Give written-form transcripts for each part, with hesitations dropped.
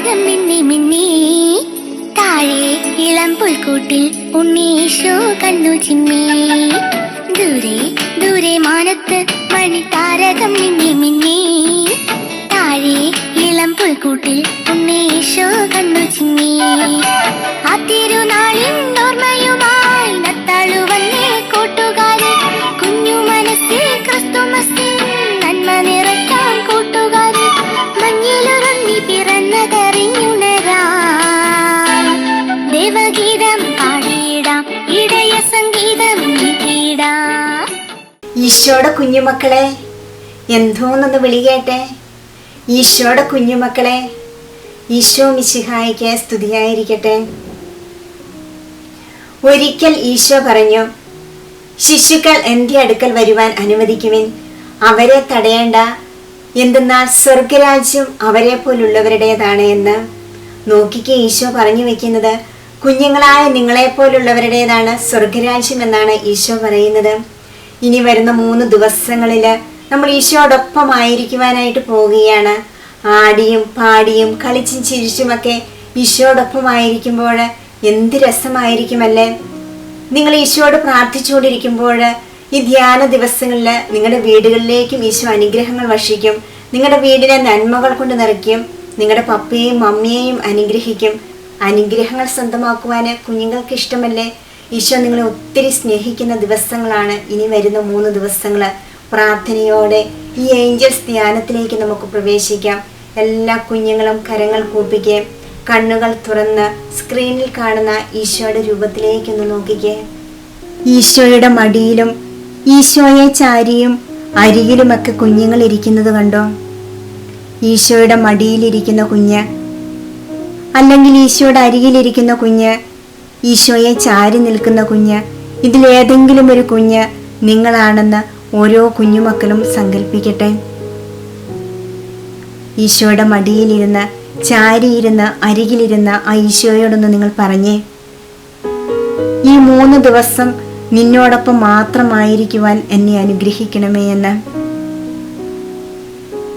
താരകം മിന്നി മിന്നി താഴെ ഇളം പുൽക്കൂട്ടിൽ ഉണ്ണീശോ കണ്ണു ചിമ്മി. ദൂരെ ദൂരെ മാനത്ത് മണി താരകം മിന്നി മിന്നി താഴെ ഇളം പുൽക്കൂട്ടിൽ ഉണ്ണീശോ കണ്ണു ചിമ്മി. ആ തിരുനാളിൻ ഓർമ്മയുമായി നത്താളു വന്നേ കൂട്ടുകാരെ, കുഞ്ഞു മനസ്സിൽ ക്രിസ്തുമസിൽ നന്മ നിറയ്ക്കാൻ കൂട്ടുകാരെ, മഞ്ഞിലുറങ്ങി പിറന്നതറിഞ്ഞുണരാം, ദേവഗീതം പാടിയിടാം, ഇടയ സംഗീതം നീട്ടിടാം. ഈശോയുടെ കുഞ്ഞുമക്കളെ, എന്തോന്നൊന്ന് വിളി കേട്ടെ. ഈശോയുടെ കുഞ്ഞുമക്കളെ, ഈശോ മിശിഹായിക്ക് സ്തുതിയായിരിക്കട്ടെ. ഒരിക്കൽ ഈശോ പറഞ്ഞു, ശിശുക്കൾ എൻ്റെ അടുക്കൽ വരുവാൻ അനുവദിക്കുവിൻ, അവരെ തടയേണ്ട, എന്തെന്നാൽ സ്വർഗരാജ്യം അവരെ പോലുള്ളവരുടേതാണ് എന്ന്. നോക്കിക്ക് ഈശോ പറഞ്ഞു വെക്കുന്നത് കുഞ്ഞുങ്ങളായ നിങ്ങളെപ്പോലുള്ളവരുടേതാണ് സ്വർഗരാജ്യം എന്നാണ് ഈശോ പറയുന്നത്. ഇനി വരുന്ന 3 ദിവസങ്ങളിൽ നമ്മൾ ഈശോയോടൊപ്പം ആയിരിക്കുവാനായിട്ട് പോവുകയാണ്. ആടിയും പാടിയും കളിച്ചും ചിരിച്ചുമൊക്കെ ഈശോയോടൊപ്പം ആയിരിക്കുമ്പോൾ എന്ത് രസമായിരിക്കുമല്ലേ. നിങ്ങൾ ഈശോയോട് പ്രാർത്ഥിച്ചുകൊണ്ടിരിക്കുമ്പോൾ ഈ ധ്യാന ദിവസങ്ങളിൽ നിങ്ങളുടെ വീടുകളിലേക്കും ഈശോ അനുഗ്രഹങ്ങൾ വർഷിക്കും. നിങ്ങളുടെ വീടിനെ നന്മകൾ കൊണ്ട് നിറയ്ക്കും. നിങ്ങളുടെ പപ്പയെയും മമ്മിയെയും അനുഗ്രഹിക്കും. അനുഗ്രഹങ്ങൾ സ്വന്തമാക്കുവാൻ കുഞ്ഞുങ്ങൾക്ക് ഇഷ്ടമല്ലേ. ഈശോ നിങ്ങളെ ഒത്തിരി സ്നേഹിക്കുന്ന ദിവസങ്ങളാണ് ഇനി വരുന്ന 3 ദിവസങ്ങൾ. പ്രാർത്ഥനയോടെ ഈ ഏഞ്ചൽസ് ധ്യാനത്തിലേക്ക് നമുക്ക് പ്രവേശിക്കാം. എല്ലാ കുഞ്ഞുങ്ങളും കരങ്ങൾ കൂപ്പിക്കേ, കണ്ണുകൾ തുറന്ന് സ്ക്രീനിൽ കാണുന്ന ഈശോയുടെ രൂപത്തിലേക്കൊന്ന് നോക്കിക്കേ. ഈശോയുടെ മടിയിലും ഈശോയെ ചാരിയും അരികിലുമൊക്കെ കുഞ്ഞുങ്ങൾ ഇരിക്കുന്നത് കണ്ടോ? ഈശോയുടെ മടിയിലിരിക്കുന്ന കുഞ്ഞ്, അല്ലെങ്കിൽ ഈശോയുടെ അരികിലിരിക്കുന്ന കുഞ്ഞ്, ഈശോയെ ചാരി നിൽക്കുന്ന കുഞ്ഞ്, ഇതിലേതെങ്കിലും ഒരു കുഞ്ഞ് നിങ്ങളാണെന്ന് ഓരോ കുഞ്ഞുമക്കളും സങ്കല്പിക്കട്ടെ. ഈശോയുടെ മടിയിലിരുന്ന്, ചാരിയിരുന്ന്, അരികിലിരുന്ന് ആ ഈശോയോടൊന്ന് നിങ്ങൾ പറഞ്ഞേ, ഈ 3 ദിവസം നിന്നോടൊപ്പം മാത്രമായിരിക്കുവാൻ എന്നെ അനുഗ്രഹിക്കണമേ എന്ന്.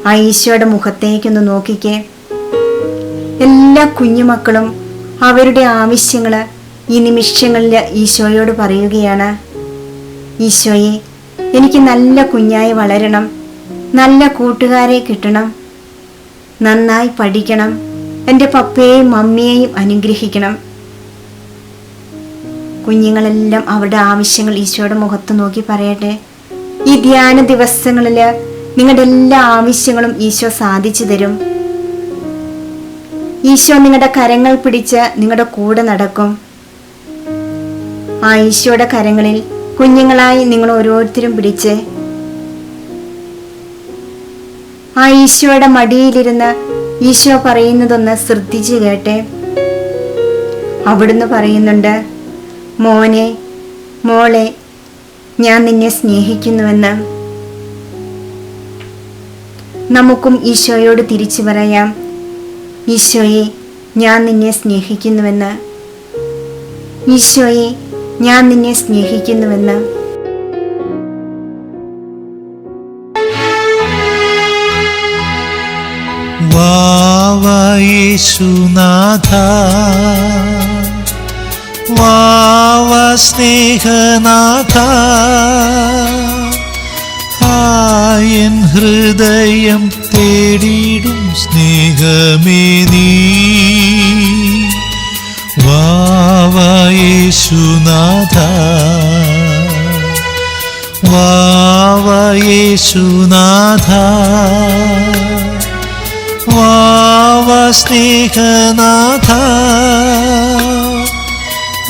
ആ ഈശോയുടെ മുഖത്തേക്കൊന്ന് നോക്കിക്കേ. എല്ലാ കുഞ്ഞുമക്കളും അവരുടെ ആവശ്യങ്ങൾ ഈ നിമിഷങ്ങളിൽ ഈശോയോട് പറയുകയാണ്. ഈശോയെ, എനിക്ക് നല്ല കുഞ്ഞായി വളരണം, നല്ല കൂട്ടുകാരെ കിട്ടണം, നന്നായി പഠിക്കണം, എൻ്റെ പപ്പയെയും മമ്മിയെയും അനുഗ്രഹിക്കണം. കുഞ്ഞുങ്ങളെല്ലാം അവരുടെ ആവശ്യങ്ങൾ ഈശോയുടെ മുഖത്ത് നോക്കി പറയട്ടെ. ഈ ധ്യാന ദിവസങ്ങളിൽ നിങ്ങളുടെ എല്ലാ ആവശ്യങ്ങളും ഈശോ സാധിച്ചു തരും. ഈശോ നിങ്ങളുടെ കരങ്ങൾ പിടിച്ച് നിങ്ങളുടെ കൂടെ നടക്കും. ആ ഈശോയുടെ കരങ്ങളിൽ കുഞ്ഞുങ്ങളായി നിങ്ങൾ ഓരോരുത്തരും പിടിച്ച് ആ ഈശോയുടെ മടിയിലിരുന്ന് ഈശോ പറയുന്നതൊന്ന് ശ്രദ്ധിച്ചു കേട്ടെ. അവിടുന്ന് പറയുന്നുണ്ട്, മോനെ, മോളെ, ഞാൻ നിന്നെ സ്നേഹിക്കുന്നുവെന്ന്. നമുക്കും ഈശോയോട് തിരിച്ചു പറയാം, ഈശോയെ, ഞാൻ നിന്നെ സ്നേഹിക്കുന്നുവെന്ന്. ഈശോയെ, ഞാൻ നിന്നെ സ്നേഹിക്കുന്നുവെന്ന്. യേശുനാഥ, വാവ സ്നേഹനാഥ, ആയൻ ഹൃദയം തേടിടും സ്നേഹമേ നീ. വാവ യേശുനാഥ, വാവ യേശുനാഥ, വാവ സ്നേഹനാഥ,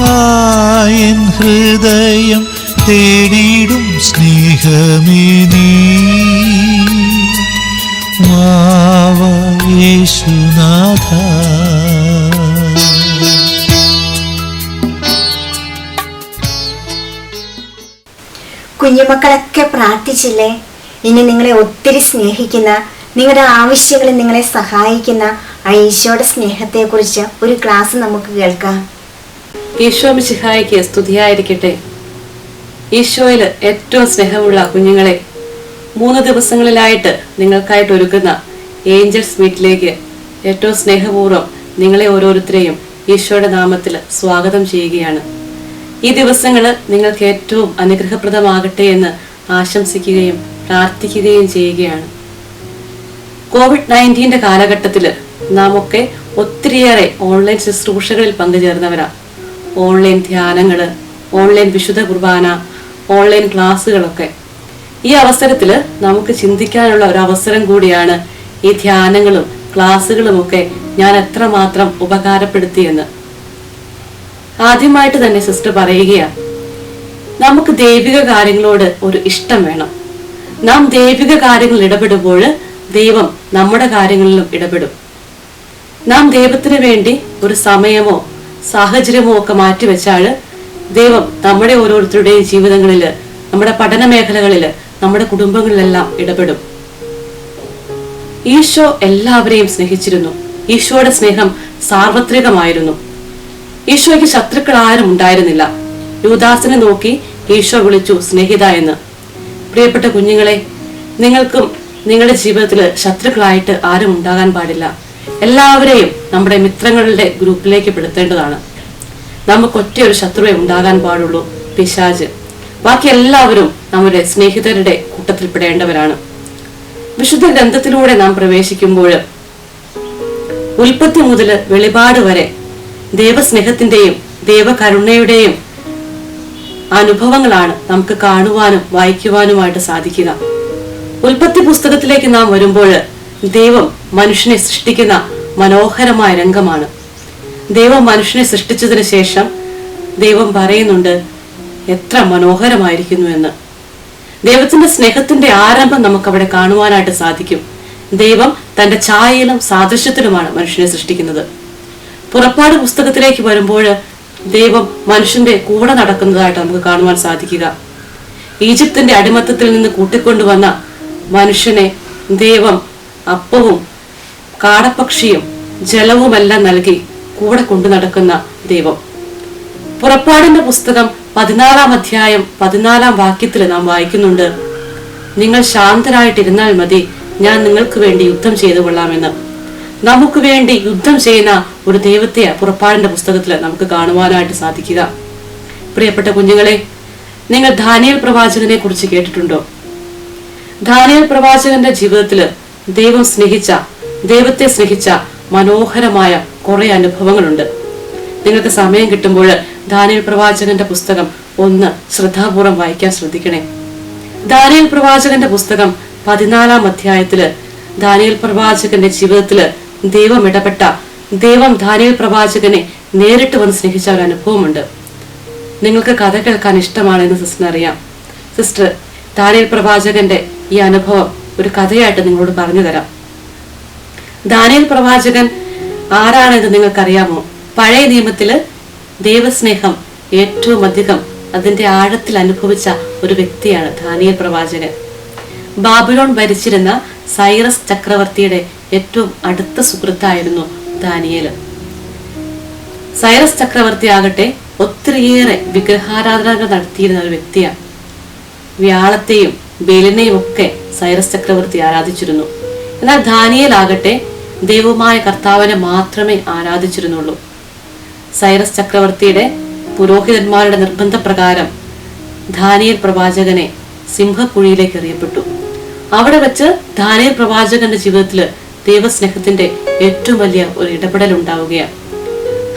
ആയൻ ഹൃദയം തേടിടും സ്നേഹമേ നീ. വാവ യേശുനാഥ. കുഞ്ഞുമക്കളൊക്കെ പ്രാർത്ഥിച്ചില്ലേ? ഇനി നിങ്ങളെ ഒത്തിരി സ്നേഹിക്കുന്ന, നിങ്ങളുടെ ആവശ്യങ്ങളിൽ നിങ്ങളെ സഹായിക്കുന്ന ആ ഈശോയുടെ സ്നേഹത്തെക്കുറിച്ച് ഒരു ക്ലാസ് നമുക്ക് കേൾക്കാം. ഈശോ മിശിഹായിക്ക് സ്തുതിയായിരിക്കട്ടെ. ഈശോയിൽ ഏറ്റവും സ്നേഹമുള്ള കുഞ്ഞുങ്ങളെ, 3 ദിവസങ്ങളിലായിട്ട് നിങ്ങൾക്കായിട്ട് ഒരുക്കുന്ന ഏഞ്ചൽസ് മീറ്റിലേക്ക് ഏറ്റവും സ്നേഹപൂർവ്വം നിങ്ങളെ ഓരോരുത്തരെയും ഈശോയുടെ നാമത്തിൽ സ്വാഗതം ചെയ്യുകയാണ്. ഈ ദിവസങ്ങൾ നിങ്ങൾക്ക് ഏറ്റവും അനുഗ്രഹപ്രദമാകട്ടെ എന്ന് ആശംസിക്കുകയും പ്രാർത്ഥിക്കുകയും ചെയ്യുകയാണ്. കോവിഡ്-19 കാലഘട്ടത്തിൽ നാം ഒക്കെ ഒത്തിരിയേറെ ഓൺലൈൻ ശുശ്രൂഷകളിൽ പങ്കുചേർന്നവരാ. ഓൺലൈൻ ധ്യാനങ്ങള്, ഓൺലൈൻ വിശുദ്ധ കുർബാന, ഓൺലൈൻ ക്ലാസ്സുകളൊക്കെ. ഈ അവസരത്തിൽ നമുക്ക് ചിന്തിക്കാനുള്ള ഒരു അവസരം കൂടിയാണ് ഈ ധ്യാനങ്ങളും ക്ലാസ്സുകളുമൊക്കെ ഞാൻ എത്രമാത്രം ഉപകാരപ്പെടുത്തിയെന്ന്. ആദ്യമായിട്ട് തന്നെ സിസ്റ്റർ പറയുകയാണ്, നമുക്ക് ദൈവിക കാര്യങ്ങളോട് ഒരു ഇഷ്ടം വേണം. നാം ദൈവിക കാര്യങ്ങളിൽ ഇടപെടുമ്പോൾ ദൈവം നമ്മുടെ കാര്യങ്ങളിലും ഇടപെടും. നാം ദൈവത്തിന് വേണ്ടി ഒരു സമയമോ സാഹചര്യമോ ഒക്കെ മാറ്റിവെച്ചാൽ ദൈവം നമ്മുടെ ഓരോരുത്തരുടെയും ജീവിതങ്ങളിൽ, നമ്മുടെ പഠന മേഖലകളിൽ, നമ്മുടെ കുടുംബങ്ങളിലെല്ലാം ഇടപെടും. ഈശോ എല്ലാവരെയും സ്നേഹിച്ചിരുന്നു. ഈശോയുടെ സ്നേഹം സാർവത്രികമായിരുന്നു. ഈശോയ്ക്ക് ശത്രുക്കൾ ആരും ഉണ്ടായിരുന്നില്ല. യൂദാസിനെ നോക്കി ഈശോ വിളിച്ചു സ്നേഹിത എന്ന്. പ്രിയപ്പെട്ട കുഞ്ഞുങ്ങളെ, നിങ്ങൾക്കും നിങ്ങളുടെ ജീവിതത്തിൽ ശത്രുക്കളായിട്ട് ആരും ഉണ്ടാകാൻ പാടില്ല. എല്ലാവരെയും നമ്മുടെ മിത്രങ്ങളുടെ ഗ്രൂപ്പിലേക്ക് പെടുത്തേണ്ടതാണ്. നമുക്ക് ഒറ്റയൊരു ശത്രുവെ ഉണ്ടാകാൻ പാടുള്ളൂ, പിശാച്. ബാക്കി എല്ലാവരും നമ്മുടെ സ്നേഹിതരുടെ കൂട്ടത്തിൽപ്പെടേണ്ടവരാണ്. വിശുദ്ധ ഗ്രന്ഥത്തിലൂടെ നാം പ്രവേശിക്കുമ്പോൾ ഉൽപ്പത്തി മുതൽ വെളിപാട് വരെ ദൈവസ്നേഹത്തിന്റെയും ദൈവകരുണയുടെയും അനുഭവങ്ങളാണ് നമുക്ക് കാണുവാനും വായിക്കുവാനുമായിട്ട് സാധിക്കുക. ഉൽപ്പത്തി പുസ്തകത്തിലേക്ക് നാം വരുമ്പോൾ ദൈവം മനുഷ്യനെ സൃഷ്ടിക്കുന്ന മനോഹരമായ രംഗമാണ്. ദൈവം മനുഷ്യനെ സൃഷ്ടിച്ചതിന് ശേഷം ദൈവം പറയുന്നുണ്ട് എത്ര മനോഹരമായിരിക്കുന്നു എന്ന്. ദൈവത്തിന്റെ സ്നേഹത്തിന്റെ ആരംഭം നമുക്ക് അവിടെ കാണുവാനായിട്ട് സാധിക്കും. ദൈവം തന്റെ ഛായയിലും സാദൃശ്യത്തിലുമാണ് മനുഷ്യനെ സൃഷ്ടിക്കുന്നത്. പുറപ്പാട് പുസ്തകത്തിലേക്ക് വരുമ്പോൾ ദൈവം മനുഷ്യന്റെ കൂടെ നടക്കുന്നതായിട്ട് നമുക്ക് കാണുവാൻ സാധിക്കുക. ഈജിപ്തിന്റെ അടിമത്തത്തിൽ നിന്ന് കൂട്ടിക്കൊണ്ടുവന്ന മനുഷ്യനെ ദൈവം അപ്പവും കാടപ്പക്ഷിയും ജലവുമെല്ലാം നൽകി കൂടെ കൊണ്ടു നടക്കുന്ന ദൈവം. പുറപ്പാടിന്റെ പുസ്തകം 14 അധ്യായം 14 വാക്യത്തിൽ നാം വായിക്കുന്നുണ്ട്, നിങ്ങൾ ശാന്തരായിട്ടിരുന്നാൽ മതി, ഞാൻ നിങ്ങൾക്ക് വേണ്ടി യുദ്ധം ചെയ്തു കൊള്ളാമെന്ന്. നമുക്ക് വേണ്ടി യുദ്ധം ചെയ്യുന്ന ഒരു ദൈവത്തെ പുറപ്പാടിന്റെ പുസ്തകത്തിൽ നമുക്ക് കാണുവാനായിട്ട് സാധിക്കുക. പ്രിയപ്പെട്ട കുഞ്ഞുങ്ങളെ, നിങ്ങൾ ദാനിയേൽ പ്രവാചകനെ കുറിച്ച് കേട്ടിട്ടുണ്ടോ? ദാനിയേൽ പ്രവാചകന്റെ ജീവിതത്തിൽ ദൈവത്തെ സ്നേഹിച്ച മനോഹരമായ കുറെ അനുഭവങ്ങളുണ്ട്. നിങ്ങൾക്ക് സമയം കിട്ടുമ്പോൾ ദാനിയേൽ പ്രവാചകന്റെ പുസ്തകം ഒന്ന് ശ്രദ്ധാപൂർവം വായിക്കാൻ ശ്രദ്ധിക്കണേ. ദാനിയേൽ പ്രവാചകന്റെ പുസ്തകം 14 അധ്യായത്തില് ദാനിയേൽ പ്രവാചകന്റെ ജീവിതത്തില് ദൈവം ഇടപെട്ട, ദൈവം ദാനിയേൽ പ്രവാചകനെ നേരിട്ട് വന്ന് സ്നേഹിച്ച ഒരു അനുഭവമുണ്ട്. നിങ്ങൾക്ക് കഥ കേൾക്കാൻ ഇഷ്ടമാണെന്ന് സിസ്റ്ററിന് അറിയാം. സിസ്റ്റർ ദാനിയേൽ പ്രവാചകന്റെ ഈ അനുഭവം ഒരു കഥയായിട്ട് നിങ്ങളോട് പറഞ്ഞു തരാം. ദാനിയേൽ പ്രവാചകൻ ആരാണെന്ന് നിങ്ങൾക്കറിയാമോ? പഴയ നിയമത്തില് ദൈവസ്നേഹം ഏറ്റവും അധികം അതിന്റെ ആഴത്തിൽ അനുഭവിച്ച ഒരു വ്യക്തിയാണ് ദാനിയേൽ പ്രവാചകൻ. ബാബിലോൺ ഭരിച്ചിരുന്ന സൈറസ് ചക്രവർത്തിയുടെ ഏറ്റവും അടുത്ത സുഹൃത്തായിരുന്നു ദാനിയേൽ. സൈറസ് ചക്രവർത്തി ആകട്ടെ ഒത്തിരിയേറെ വിഗ്രഹാരാധനകൾ നടത്തിയിരുന്ന ഒരു വ്യക്തിയാണ്. വ്യാളത്തെയും ബേലിനെയും ഒക്കെ സൈറസ് ചക്രവർത്തി ആരാധിച്ചിരുന്നു. എന്നാൽ ദാനിയേൽ ആകട്ടെ ദൈവമായ കർത്താവിനെ മാത്രമേ ആരാധിച്ചിരുന്നുള്ളൂ. സൈറസ് ചക്രവർത്തിയുടെ പുരോഹിതന്മാരുടെ നിർബന്ധപ്രകാരം ദാനിയേൽ പ്രവാചകനെ സിംഹക്കുഴിയിലേക്ക് എറിയപ്പെട്ടു. അവിടെ വെച്ച് ദാനിയേൽ പ്രവാചകന്റെ ജീവിതത്തിൽ ദൈവസ്നേഹത്തിന്റെ ഏറ്റവും വലിയ ഒരു ഇടപെടൽ ഉണ്ടാവുകയാണ്.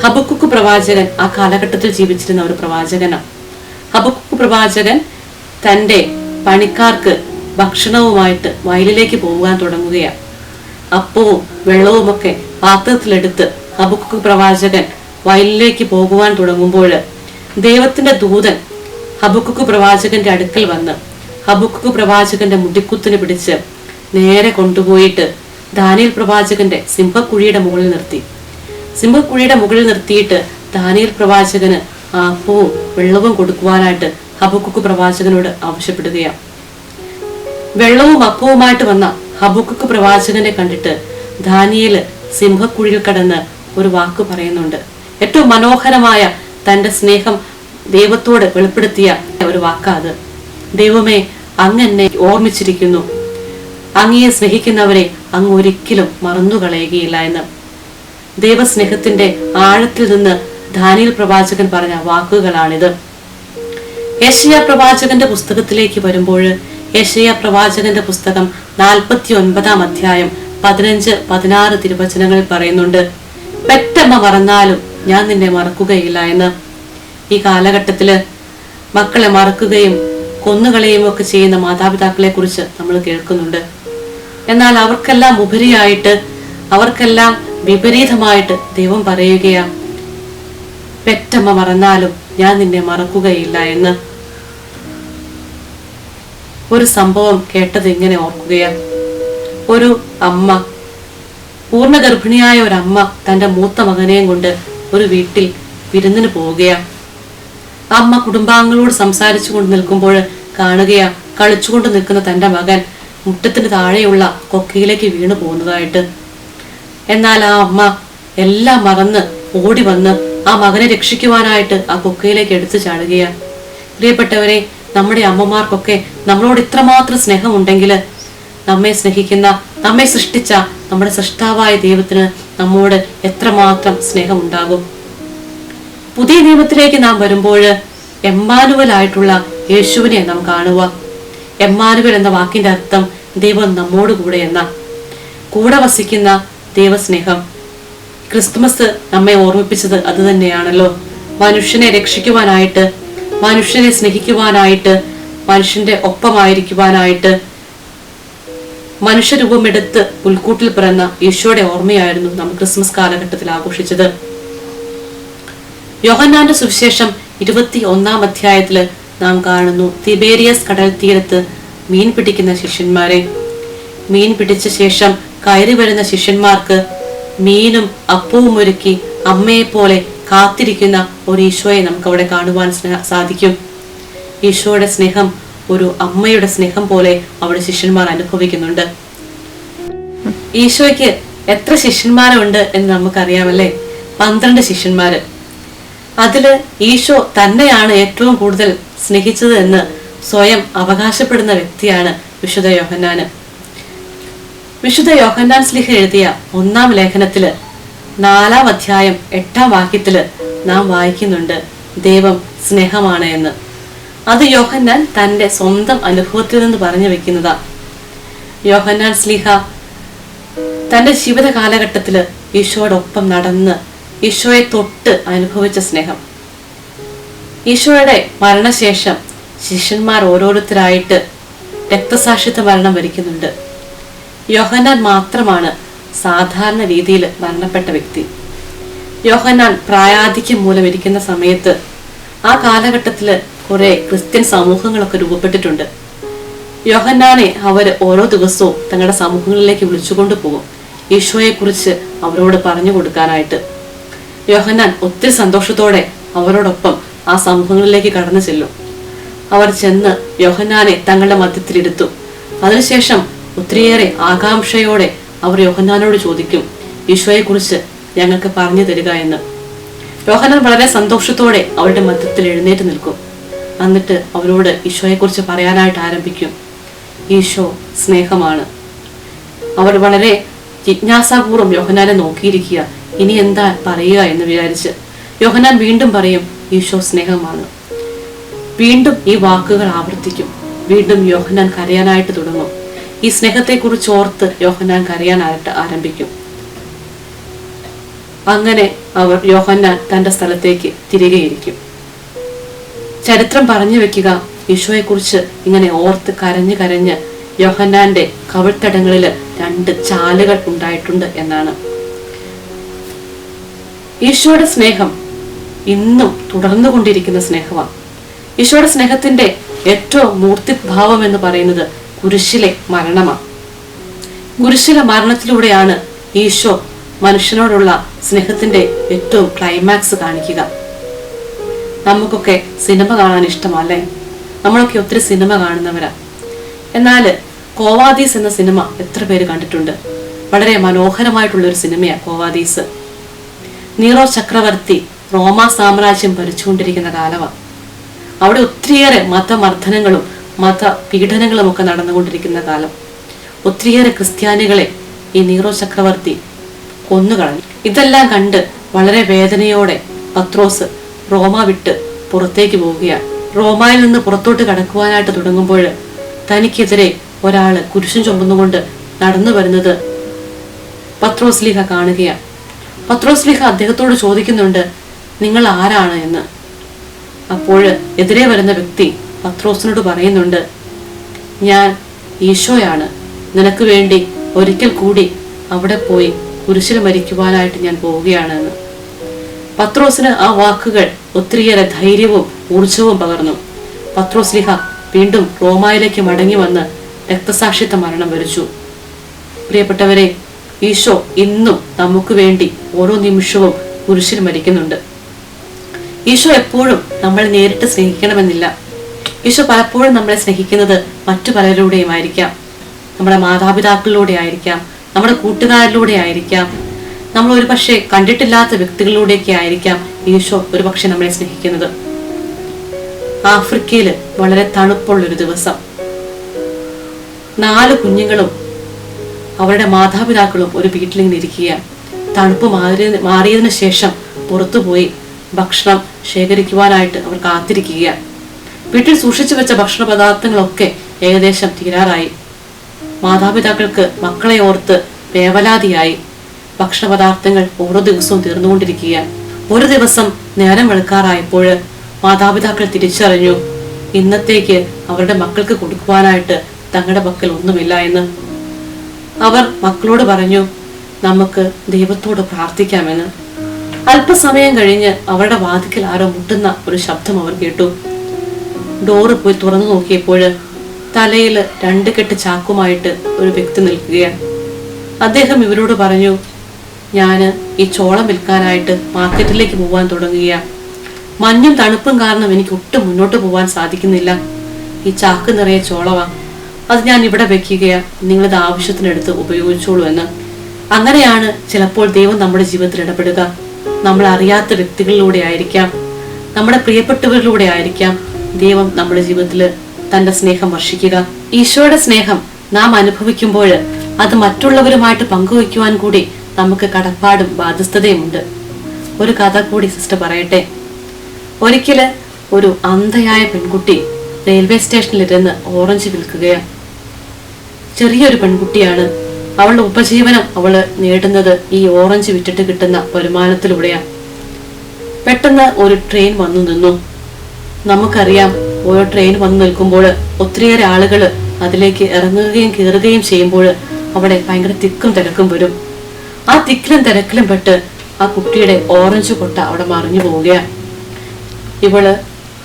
ഹബക്കുക്ക് പ്രവാചകൻ ആ കാലഘട്ടത്തിൽ ജീവിച്ചിരുന്ന ഒരു പ്രവാചകനാണ്. ഹബക്കുക്ക് പ്രവാചകൻ തന്റെ പണിക്കാർക്ക് ഭക്ഷണവുമായിട്ട് വയലിലേക്ക് പോകാൻ തുടങ്ങുകയാണ്. അപ്പവും വെള്ളവുമൊക്കെ പാത്രത്തിലെടുത്ത് ഹബക്കുക്ക് പ്രവാചകൻ വയലിലേക്ക് പോകുവാൻ തുടങ്ങുമ്പോൾ ദൈവത്തിന്റെ ദൂതൻ ഹബക്കുക്ക് പ്രവാചകന്റെ അടുക്കൽ വന്ന് ഹബക്കുക്ക് പ്രവാചകന്റെ മുടിക്കുത്തിന് പിടിച്ച് നേരെ കൊണ്ടുപോയിട്ട് ദാനിയേൽ പ്രവാചകന്റെ സിംഹക്കുഴിയുടെ മുകളിൽ നിർത്തി. സിംഹക്കുഴിയുടെ മുകളിൽ നിർത്തിയിട്ട് ദാനിയേൽ പ്രവാചകന് അപ്പവും വെള്ളവും കൊടുക്കുവാനായിട്ട് ഹബക്കുക്ക് പ്രവാചകനോട് ആവശ്യപ്പെടുകയാണ്. വെള്ളവും അപ്പവുമായിട്ട് വന്ന ഹബക്കുക്ക് പ്രവാചകനെ കണ്ടിട്ട് ദാനിയേല് സിംഹക്കുഴിയിൽ കടന്ന് ഒരു വാക്ക് പറയുന്നുണ്ട്. ഏറ്റവും മനോഹരമായ തന്റെ സ്നേഹം ദൈവത്തോട് വെളിപ്പെടുത്തിയ ഒരു വാക്കാത്. ദൈവമേ, അങ്ങ് എന്നെ ഓർമ്മിച്ചിരിക്കുന്നു. അങ്ങയെ സ്നേഹിക്കുന്നവരെ അങ്ങ് ഒരിക്കലും മറന്നുകളയുകയില്ല എന്ന്. ദൈവസ്നേഹത്തിന്റെ ആഴത്തിൽ നിന്ന് ദാനിയേൽ പ്രവാചകൻ പറഞ്ഞ വാക്കുകളാണിത്. യെശയ്യാ പ്രവാചകന്റെ പുസ്തകത്തിലേക്ക് വരുമ്പോൾ യെശയ്യാ പ്രവാചകന്റെ പുസ്തകം 49 അധ്യായം 15-16 തിരുവചനങ്ങളിൽ പറയുന്നുണ്ട്, പെറ്റമ്മ മറന്നാലും ഞാൻ നിന്നെ മറക്കുകയില്ല എന്ന്. ഈ കാലഘട്ടത്തില് മക്കളെ മറക്കുകയും കൊന്നുകളയും ഒക്കെ ചെയ്യുന്ന മാതാപിതാക്കളെ കുറിച്ച് നമ്മൾ കേൾക്കുന്നുണ്ട്. എന്നാൽ അവർക്കെല്ലാം ഉപരിയായിട്ട്, അവർക്കെല്ലാം വിപരീതമായിട്ട് ദൈവം പറയുകയാ, പെറ്റമ്മ മറന്നാലും ഞാൻ നിന്നെ മറക്കുകയില്ല എന്ന്. ഒരു സംഭവം കേട്ടത് ഇങ്ങനെ ഓർക്കുകയാ. ഒരു അമ്മ, പൂർണ്ണ ഗർഭിണിയായ ഒരമ്മ തന്റെ മൂത്ത മകനെയും കൊണ്ട് ഒരു വീട്ടിൽ വിരുന്നിന് പോവുകയാ. അമ്മ കുടുംബാംഗങ്ങളോട് സംസാരിച്ചു കൊണ്ട് നിൽക്കുമ്പോൾ കാണുകയാ, കളിച്ചുകൊണ്ട് നിൽക്കുന്ന തന്റെ മകൻ മുറ്റത്തിന് താഴെയുള്ള കൊക്കയിലേക്ക് വീണു പോകുന്നതായിട്ട്. എന്നാൽ ആ അമ്മ എല്ലാം മറന്ന് ഓടി വന്ന് ആ മകനെ രക്ഷിക്കുവാനായിട്ട് ആ കൊക്കയിലേക്ക് എടുത്തു ചാടുകയാണ്. പ്രിയപ്പെട്ടവരെ, നമ്മുടെ അമ്മമാർക്കൊക്കെ നമ്മളോട് ഇത്രമാത്രം സ്നേഹമുണ്ടെങ്കിൽ നമ്മെ സ്നേഹിക്കുന്ന, നമ്മെ സൃഷ്ടിച്ച നമ്മുടെ സൃഷ്ടാവായ ദൈവത്തിന് നമ്മോട് എത്രമാത്രം സ്നേഹമുണ്ടാകും. പുതിയ നിയമത്തിലേക്ക് നാം വരുമ്പോൾ എമ്മാനുവൽ ആയിട്ടുള്ള യേശുവിനെ നാം കാണുക. എമ്മാനുവൽ എന്ന വാക്കിന്റെ അർത്ഥം ദൈവം നമ്മോട് കൂടെ എന്ന, കൂടെ വസിക്കുന്ന ദൈവസ്നേഹം. ക്രിസ്തുമസ് നമ്മെ ഓർമ്മിപ്പിച്ചത് അത് തന്നെയാണല്ലോ. മനുഷ്യനെ രക്ഷിക്കുവാനായിട്ട്, മനുഷ്യനെ സ്നേഹിക്കുവാനായിട്ട്, മനുഷ്യന്റെ ഒപ്പമായിരിക്കുവാനായിട്ട് മനുഷ്യരൂപമെടുത്ത് പുൽക്കൂട്ടിൽ പിറന്ന ഈശോയുടെ ഓർമ്മയായിരുന്നു നാം ക്രിസ്മസ് കാലഘട്ടത്തിൽ ആഘോഷിച്ചത്. യോഹന്നാന്റെ സുവിശേഷം 21 അധ്യായത്തില് നാം കാണുന്നു, തിബേരിയസ് കടൽ തീരത്ത് മീൻ പിടിക്കുന്ന ശിഷ്യന്മാരെ. മീൻ പിടിച്ച ശേഷം കയറി വരുന്ന ശിഷ്യന്മാർക്ക് മീനും അപ്പവും ഒരുക്കി അമ്മയെ പോലെ കാത്തിരിക്കുന്ന ഒരു ഈശോയെ നമുക്ക് അവിടെ കാണുവാൻ സാധിക്കും. ഈശോയുടെ സ്നേഹം ഒരു അമ്മയുടെ സ്നേഹം പോലെ അവിടെ ശിഷ്യന്മാർ അനുഭവിക്കുന്നുണ്ട്. ഈശോയ്ക്ക് എത്ര ശിഷ്യന്മാരുണ്ട് എന്ന് നമുക്കറിയാമല്ലേ? 12 ശിഷ്യന്മാര്. അതില് ഈശോ തന്നെയാണ് ഏറ്റവും കൂടുതൽ സ്നേഹിച്ചത് എന്ന് സ്വയം അവകാശപ്പെടുന്ന വ്യക്തിയാണ് വിശുദ്ധ യോഹന്നാന്. വിശുദ്ധ യോഹന്നാൻ ശ്ലീഹ എഴുതിയ 1 ലേഖനത്തില് 4 അധ്യായം 8 വാക്യത്തില് നാം വായിക്കുന്നുണ്ട്, ദൈവം സ്നേഹമാണ് എന്ന്. അത് യോഹന്നാൻ തന്റെ സ്വന്തം അനുഭവത്തിൽ നിന്ന് പറഞ്ഞു വെക്കുന്നതാ. യോഹന്നാൻ ശ്ലീഹ തന്റെ ജീവിത കാലഘട്ടത്തില് ഈശോയോടൊപ്പം നടന്ന് ഈശോയെ തൊട്ട് അനുഭവിച്ച സ്നേഹം. ഈശോയുടെ മരണശേഷം ശിഷ്യന്മാർ ഓരോരുത്തരായിട്ട് രക്തസാക്ഷിത്വ മരണം വരിക്കുന്നുണ്ട്. യോഹന്നാൻ മാത്രമാണ് സാധാരണ രീതിയിൽ മരണപ്പെട്ട വ്യക്തി. യോഹന്നാൻ പ്രായാധിക്യം മൂലം ഇരിക്കുന്ന സമയത്ത് ആ കാലഘട്ടത്തില് കുറെ ക്രിസ്ത്യൻ സമൂഹങ്ങളൊക്കെ രൂപപ്പെട്ടിട്ടുണ്ട്. യോഹന്നാനെ അവര് ഓരോ ദിവസവും തങ്ങളുടെ സമൂഹങ്ങളിലേക്ക് വിളിച്ചുകൊണ്ടു പോകും, ഈശോയെ കുറിച്ച് അവരോട് പറഞ്ഞു കൊടുക്കാനായിട്ട്. യോഹന്നാൻ ഒത്തിരി സന്തോഷത്തോടെ അവരോടൊപ്പം ആ സമൂഹങ്ങളിലേക്ക് കടന്നു ചെല്ലും. അവർ ചെന്ന് യോഹന്നാനെ തങ്ങളുടെ മധ്യത്തിലിരുത്തു. അതിനുശേഷം ഒത്തിരിയേറെ ആകാംക്ഷയോടെ അവർ യോഹന്നാനോട് ചോദിക്കും, ഈശോയെ കുറിച്ച് ഞങ്ങൾക്ക് പറഞ്ഞു തരിക എന്ന്. യോഹന്നാൻ വളരെ സന്തോഷത്തോടെ അവരുടെ മധ്യത്തിൽ എഴുന്നേറ്റ് നിൽക്കും. എന്നിട്ട് അവരോട് ഈശോയെ കുറിച്ച് പറയാനായിട്ട് ആരംഭിക്കും. ഈശോ സ്നേഹമാണ്. അവർ വളരെ ജിജ്ഞാസാപൂർവ്വം യോഹന്നാനെ നോക്കിയിരിക്കുക, ഇനി എന്താ പറയുക എന്ന് വിചാരിച്ച്. യോഹന്നാൻ വീണ്ടും പറയും, ഈശോ സ്നേഹമാണ്. വീണ്ടും ഈ വാക്കുകൾ ആവർത്തിക്കും. വീണ്ടും യോഹന്നാൻ കരയാനായിട്ട് തുടങ്ങും. ഈ സ്നേഹത്തെക്കുറിച്ച് ഓർത്ത് യോഹന്നാൻ കരയാനായിട്ട് ആരംഭിക്കും. അങ്ങനെ യോഹന്നാൻ തന്റെ സ്ഥലത്തേക്ക് തിരികെ ഇരിക്കും. ചരിത്രം പറഞ്ഞു വെക്കുക, ഈശോയെക്കുറിച്ച് ഇങ്ങനെ ഓർത്ത് കരഞ്ഞ് കരഞ്ഞ് യോഹന്നാന്റെ കവിൾത്തടങ്ങളിൽ 2 ചാലുകൾ ഉണ്ടായിട്ടുണ്ട് എന്നാണ്. ഈശോയുടെ സ്നേഹം ഇന്നും തുടർന്നുകൊണ്ടിരിക്കുന്ന സ്നേഹമാണ്. ഈശോയുടെ സ്നേഹത്തിന്റെ ഏറ്റവും മൂർത്തിഭാവം എന്ന് പറയുന്നത് കുരിശിലെ മരണമാണ്. കുരിശിലെ മരണത്തിലൂടെയാണ് ഈശോ മനുഷ്യനോടുള്ള സ്നേഹത്തിന്റെ ഏറ്റവും ക്ലൈമാക്സ് കാണിക്കുക. നമുക്കൊക്കെ സിനിമ കാണാൻ ഇഷ്ടമല്ലേ? നമ്മളൊക്കെ ഒത്തിരി സിനിമ കാണുന്നവരാ. എന്നാല് കോവാദീസ് എന്ന സിനിമ എത്ര പേര് കണ്ടിട്ടുണ്ട്? വളരെ മനോഹരമായിട്ടുള്ള ഒരു സിനിമയാണ് കോവാദീസ്. നീറോ ചക്രവർത്തി റോമാ സാമ്രാജ്യം ഭരിച്ചുകൊണ്ടിരിക്കുന്ന കാലമാണ്. അവിടെ ഒത്തിരിയേറെ മതമർദ്ദനങ്ങളും മത പീഡനങ്ങളും ഒക്കെ നടന്നുകൊണ്ടിരിക്കുന്ന കാലം. ഒത്തിരിയേറെ ക്രിസ്ത്യാനികളെ ഈ നീറോ ചക്രവർത്തി കൊന്നുകളഞ്ഞു. ഇതെല്ലാം കണ്ട് വളരെ വേദനയോടെ പത്രോസ് റോമ വിട്ട് പുറത്തേക്ക് പോവുകയാണ്. റോമയിൽ നിന്ന് പുറത്തോട്ട് കടക്കുവാനായിട്ട് തുടങ്ങുമ്പോൾ തനിക്കെതിരെ ഒരാള് കുരിശും ചുമന്നുകൊണ്ട് നടന്നു വരുന്നത് പത്രോസ്ലീഹ കാണുകയാണ്. പത്രോസ്ലീഹ അദ്ദേഹത്തോട് ചോദിക്കുന്നുണ്ട്, നിങ്ങൾ ആരാണ് എന്ന്. അപ്പോൾ എതിരെ വരുന്ന വ്യക്തി പത്രോസിനോട് പറയുന്നുണ്ട്, ഞാൻ ഈശോയാണ്, നിനക്ക് വേണ്ടി ഒരിക്കൽ കൂടി അവിടെ പോയി കുരിശിൽ മരിക്കുവാനായിട്ട് ഞാൻ പോവുകയാണ് എന്ന്. പത്രോസിന് ആ വാക്കുകൾ ഒത്തിരിയേറെ ധൈര്യവും ഊർജവും പകർന്നു. പത്രോസ്ലീഹ വീണ്ടും റോമായിലേക്ക് മടങ്ങി വന്ന് രക്തസാക്ഷിത്വ മരണം വരിച്ചു. പ്രിയപ്പെട്ടവരെ, ഈശോ ഇന്നും നമുക്ക് വേണ്ടി ഓരോ നിമിഷവും കുരിശിൽ മരിക്കുന്നുണ്ട്. ഈശോ എപ്പോഴും നമ്മൾ നേരിട്ട് സ്നേഹിക്കണമെന്നില്ല. ഈശോ പലപ്പോഴും നമ്മളെ സ്നേഹിക്കുന്നത് മറ്റു പലരിലൂടെയും ആയിരിക്കാം. നമ്മുടെ മാതാപിതാക്കളിലൂടെ ആയിരിക്കാം, നമ്മുടെ കൂട്ടുകാരിലൂടെ ആയിരിക്കാം, നമ്മൾ ഒരു പക്ഷേ കണ്ടിട്ടില്ലാത്ത വ്യക്തികളിലൂടെയൊക്കെ ആയിരിക്കാം ഈശോ ഒരു പക്ഷെ നമ്മളെ സ്നേഹിക്കുന്നത്. ആഫ്രിക്കയില് വളരെ തണുപ്പുള്ളൊരു ദിവസം 4 കുഞ്ഞുങ്ങളും അവരുടെ മാതാപിതാക്കളും ഒരു വീട്ടിലിങ്ങനെ ഇരിക്കുകയാണ്. തണുപ്പ് മാറിയതിനു ശേഷം പുറത്തുപോയി ഭക്ഷണം ശേഖരിക്കുവാനായിട്ട് അവർ കാത്തിരിക്കുകയാണ്. വീട്ടിൽ സൂക്ഷിച്ചു വെച്ച ഭക്ഷണ പദാർത്ഥങ്ങളൊക്കെ ഏകദേശം തീരാറായി. മാതാപിതാക്കൾക്ക് മക്കളെ ഓർത്ത് വേവലാതിയായി. ഭക്ഷണ പദാർത്ഥങ്ങൾ ഓരോ ദിവസവും തീർന്നുകൊണ്ടിരിക്കുകയാണ്. ഒരു ദിവസം നേരം വെളുക്കാറായപ്പോൾ മാതാപിതാക്കൾ തിരിച്ചറിഞ്ഞു, ഇന്നത്തേക്ക് അവരുടെ മക്കൾക്ക് കൊടുക്കുവാനായിട്ട് തങ്ങളുടെ പക്കൽ ഒന്നുമില്ല എന്ന്. അവർ മക്കളോട് പറഞ്ഞു, നമുക്ക് ദൈവത്തോട് പ്രാർത്ഥിക്കാമെന്ന്. അല്പസമയം കഴിഞ്ഞ് അവരുടെ വാതിക്കൽ ആരോ മുട്ടുന്ന ഒരു ശബ്ദം അവർ കേട്ടു. ഡോറ് പോയി തുറന്നു നോക്കിയപ്പോൾ തലയിൽ 2 കെട്ട് ചാക്കുമായിട്ട് ഒരു വ്യക്തി നിൽക്കുകയാണ്. അദ്ദേഹം ഇവരോട് പറഞ്ഞു, ഞാൻ ഈ ചോളം വിൽക്കാനായിട്ട് മാർക്കറ്റിലേക്ക് പോകാൻ തുടങ്ങുകയാണ്. മഞ്ഞും തണുപ്പും കാരണം എനിക്ക് ഒട്ടും മുന്നോട്ട് പോകാൻ സാധിക്കുന്നില്ല. ഈ ചാക്ക് നിറയെ ചോളവാ, അത് ഞാൻ ഇവിടെ വെക്കുകയാണ്, നിങ്ങളിത് ആവശ്യത്തിനെടുത്ത് ഉപയോഗിച്ചോളൂ എന്ന്. അങ്ങനെയാണ് ചിലപ്പോൾ ദൈവം നമ്മുടെ ജീവിതത്തിൽ ഇടപെടുക. നമ്മൾ അറിയാത്ത വ്യക്തികളിലൂടെ ആയിരിക്കാം, നമ്മുടെ പ്രിയപ്പെട്ടവരിലൂടെ ആയിരിക്കാം ദൈവം നമ്മുടെ ജീവിതത്തിൽ തന്റെ സ്നേഹം വർഷിക്കുക. ഈശോയുടെ സ്നേഹം നാം അനുഭവിക്കുമ്പോൾ അത് മറ്റുള്ളവരുമായിട്ട് പങ്കുവയ്ക്കുവാൻ കൂടി നമുക്ക് കടപ്പാടും ബാധ്യസ്ഥതയുമുണ്ട്. ഒരു കഥ കൂടി സിസ്റ്റർ പറയട്ടെ. ഒരിക്കല് ഒരു അന്ധയായ പെൺകുട്ടി റെയിൽവേ സ്റ്റേഷനിലിരുന്ന് ഓറഞ്ച് വിൽക്കുകയാണ്. ചെറിയൊരു പെൺകുട്ടിയാണ്. അവളുടെ ഉപജീവനം അവള് നേടുന്നത് ഈ ഓറഞ്ച് വിറ്റിട്ട് കിട്ടുന്ന വരുമാനത്തിലൂടെയാണ്. പെട്ടെന്ന് ഒരു ട്രെയിൻ വന്നു നിന്നു. നമുക്കറിയാം, ഓരോ ട്രെയിൻ വന്നു നിൽക്കുമ്പോൾ ഒത്തിരിയേറെ ആളുകൾ അതിലേക്ക് ഇറങ്ങുകയും കയറുകയും ചെയ്യുമ്പോൾ അവിടെ ഭയങ്കര തിക്കും തിരക്കും വരും. ആ തിക്കിലും തിരക്കിലും പെട്ട് ആ കുട്ടിയുടെ ഓറഞ്ച് കൊട്ട അവിടെ മറിഞ്ഞു പോവുകയാണ്. ഇവള്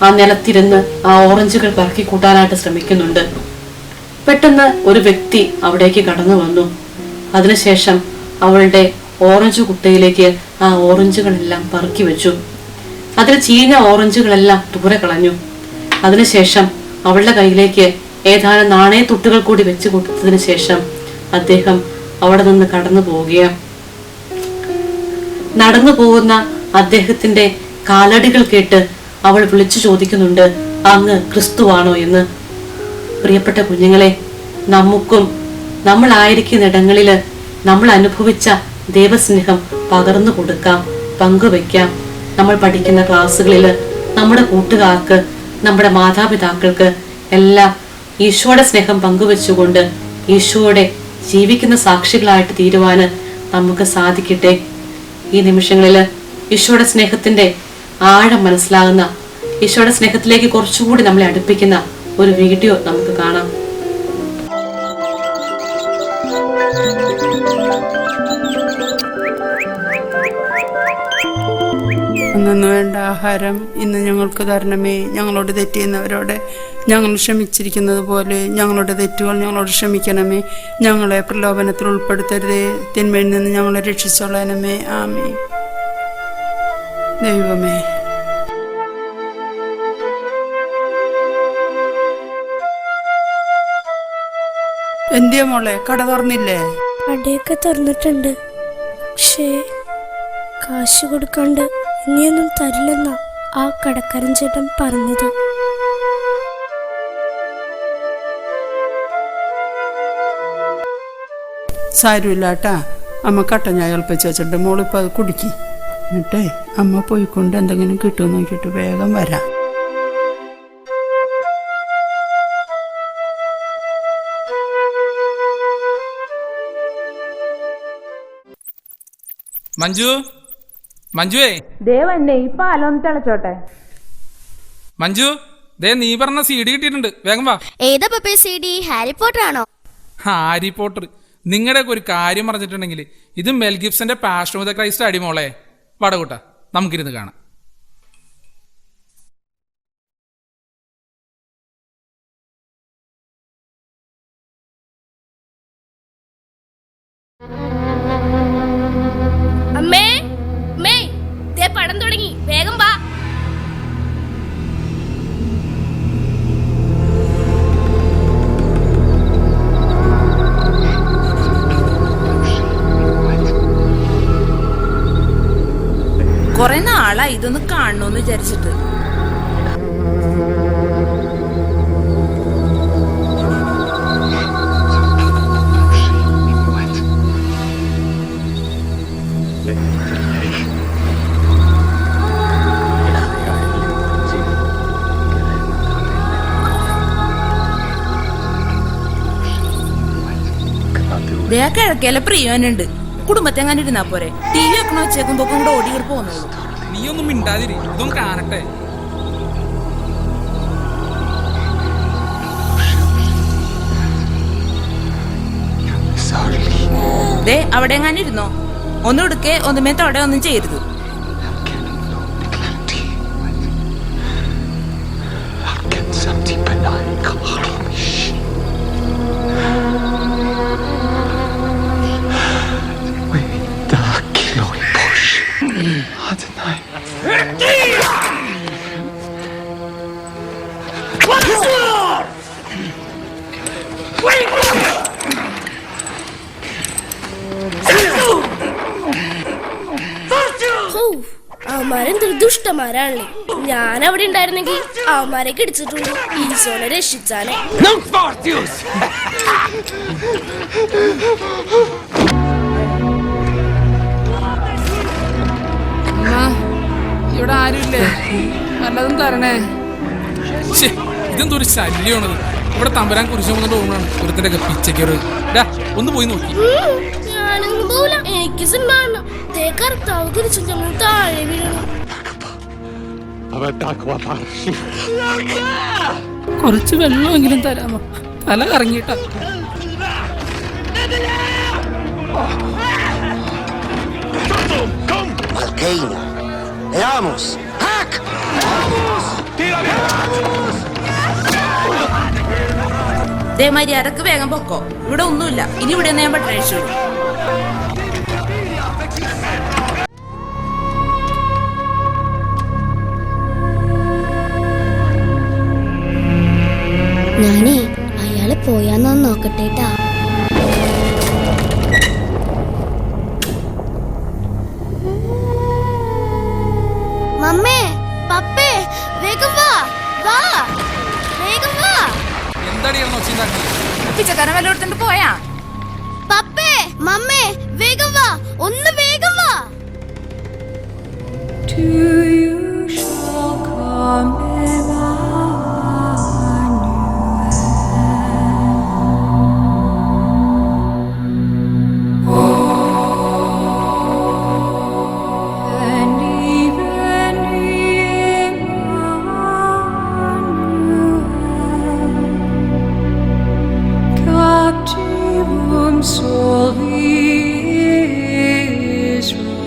ആ നിലത്തിരുന്ന് ആ ഓറഞ്ചുകൾ പറക്കി കൂട്ടാനായിട്ട് ശ്രമിക്കുന്നുണ്ട്. പെട്ടെന്ന് ഒരു വ്യക്തി അവിടേക്ക് കടന്നു വന്നു. അതിനുശേഷം അവളുടെ ഓറഞ്ച് കുട്ടയിലേക്ക് ആ ഓറഞ്ചുകളെല്ലാം പറക്കി വെച്ചു. അതിൽ ചീഞ്ഞ ഓറഞ്ചുകളെല്ലാം ദൂരെ കളഞ്ഞു. അതിനുശേഷം അവളുടെ കയ്യിലേക്ക് ഏതാനും നാണയത്തുട്ടുകൾ കൂടി വെച്ച് കൊടുത്തതിന് ശേഷം അദ്ദേഹം അവിടെ നിന്ന് കടന്നു പോവുകയാണ്. നടന്നു പോകുന്ന അദ്ദേഹത്തിന്റെ കാലടികൾ കേട്ട് അവൾ വിളിച്ചു ചോദിക്കുന്നുണ്ട്, അങ്ങ് ക്രിസ്തുവാണോ എന്ന്. പ്രിയപ്പെട്ട കുഞ്ഞുങ്ങളെ, നമുക്കും നമ്മളായിരിക്കുന്ന ഇടങ്ങളില് നമ്മൾ അനുഭവിച്ച ദൈവസ്നേഹം പകർന്നു കൊടുക്കാം, പങ്കുവെക്കാം. നമ്മൾ പഠിക്കുന്ന ക്ലാസ്സുകളില് നമ്മുടെ കൂട്ടുകാർക്ക്, നമ്മുടെ മാതാപിതാക്കൾക്ക് എല്ലാം ഈശോയുടെ സ്നേഹം പങ്കുവെച്ചുകൊണ്ട് ഈശോയുടെ ജീവിക്കുന്ന സാക്ഷികളായിട്ട് തീരുവാന് നമുക്ക് സാധിക്കട്ടെ. ഈ നിമിഷങ്ങളില് ഈശോയുടെ സ്നേഹത്തിന്റെ ആഴം മനസ്സിലാകുന്ന, ഈശോയുടെ സ്നേഹത്തിലേക്ക് കുറച്ചുകൂടി നമ്മളെ അടുപ്പിക്കുന്ന ഒരു വീഡിയോ നമുക്ക് കാണാം. അന്നു വേണ്ട ആഹാരം ഇന്ന് ഞങ്ങൾക്ക് തരണമേ. ഞങ്ങളോട് തെറ്റിയുന്നവരോട് ഞങ്ങൾ ക്ഷമിച്ചിരിക്കുന്നത് പോലെ ഞങ്ങളുടെ തെറ്റുകൾ ഞങ്ങളോട് ക്ഷമിക്കണമേ. ഞങ്ങളെ പ്രലോഭനത്തിൽ ഉൾപ്പെടുത്തരുതേ, തിന്മയിൽ നിന്ന് ഞങ്ങളെ രക്ഷിച്ചോളണമേ. ആമേ. ദൈവമേ, എന്തിയ മോളെ, കട തുറന്നില്ലേ? കടയൊക്കെ തുറന്നിട്ടുണ്ട്, പക്ഷേ കാശ് കൊടുക്കാണ്ട് ഇനിയൊന്നും തരില്ലെന്നാ ആ കടക്കാരൻ ചേട്ടൻ പറഞ്ഞത്. സാരമില്ല കേട്ടാ. അമ്മ കട്ടൻ ചായ തിളപ്പിച്ച് വെച്ചിട്ട് മോളിപ്പോൾ അത് കുടിക്കി. എന്നിട്ടേ അമ്മ പോയിക്കൊണ്ട് എന്തെങ്കിലും കിട്ടുമെന്ന് നോക്കിയിട്ട് വേഗം വരാം. മഞ്ജുവേ ദേവന്നെ ഈ പാലൊന്ന് തിളച്ചോട്ടെ. മഞ്ജു, ദേ നീ പറഞ്ഞ CD കിട്ടിയിട്ടുണ്ട്, വേഗം വാ. ഏതാ പപ്പേ CD? ഹാരി പോട്ടർ ആണോ? Harry Potter. നിങ്ങളുടെയൊക്കെ ഒരു കാര്യം പറഞ്ഞിട്ടുണ്ടെങ്കിൽ ഇത് മെൽ ഗിബ്സന്റെ പാഷൻ ഓഫ് ദ ക്രൈസ്റ്റ് അടിമോളെ. വടകൂട്ട, നമുക്കിരുന്ന് കാണാം. അമ്മേ അമ്മേ, ദേ പടം തുടങ്ങി, വേഗം വാ. കൊറേ നാളായി ഇതൊന്ന് കാണണോന്ന് വിചാരിച്ചിട്ട്. ദേ ആ കിഴക്കേലെ പ്രിയനുണ്ട്. കുടുംബത്തെ അങ്ങനെ ഇരുന്നാ പോരെ. TV വെക്കണ വെച്ചേക്കുമ്പോ കൊണ്ട് ഓടി പോകുന്നുള്ളൂ. നീ ഒന്നും മിണ്ടാതിരി, ഇതൊന്നും കാണട്ടെ. ദേ അവിടെ എങ്ങാനും ഇരുന്നോ. ഒന്നും എടുക്കേ ഒന്നുമേ തൊടെ ഒന്നും ചെയ്യരുത്. അവന്മാരെന്തൊരു ദുഷ്ടന്മാരാണല്ലേ. ഞാൻ അവിടെ ഉണ്ടായിരുന്നെങ്കിൽ അവന്മാരെ കിടിച്ചിട്ടുണ്ട്. ഈശോനെ രക്ഷിച്ചാനെ. ഇവിടെ ആരുമില്ലേ? വല്ലതും തരണേ. ഇതെന്തൊരു ശല്യമാണത്. ഇവിടെ തമ്പരാൻ കുറിച്ച് പോകുന്ന തോന്നാണ്. ഒരുത്തിന്റെ ഒക്കെ പിച്ചയ്ക്കൊരു ഒന്ന് പോയി നോക്കി. ഞാനൊന്നും പോല. എനിക്ക് സിനിമ കർത്താവ് കുരിശും നമ്മൾ താഴെ വീഴണം. കുറച്ച് വെള്ളമെങ്കിലും തരാമോ? തല കറങ്ങിയിട്ട. ദേമാരി അതൊക്കെ വേഗം പൊക്കോ. ഇവിടെ ഒന്നുമില്ല. ഇനി ഇവിടെ ഞാൻ പട്ടഴിച്ചു. ഞാനേ അയാള് പോയാന്ന് നോക്കട്ടേട്ടാ. മമ്മേ, പപ്പേ, വേഗം വാ, വാ, വേഗം വാ. പിച്ചക്കാരൻ വല്ല എടുത്തോണ്ട് പോയാ? പപ്പേ, മമ്മേ, വേഗം വാ, ഒന്ന് വേഗം വാ.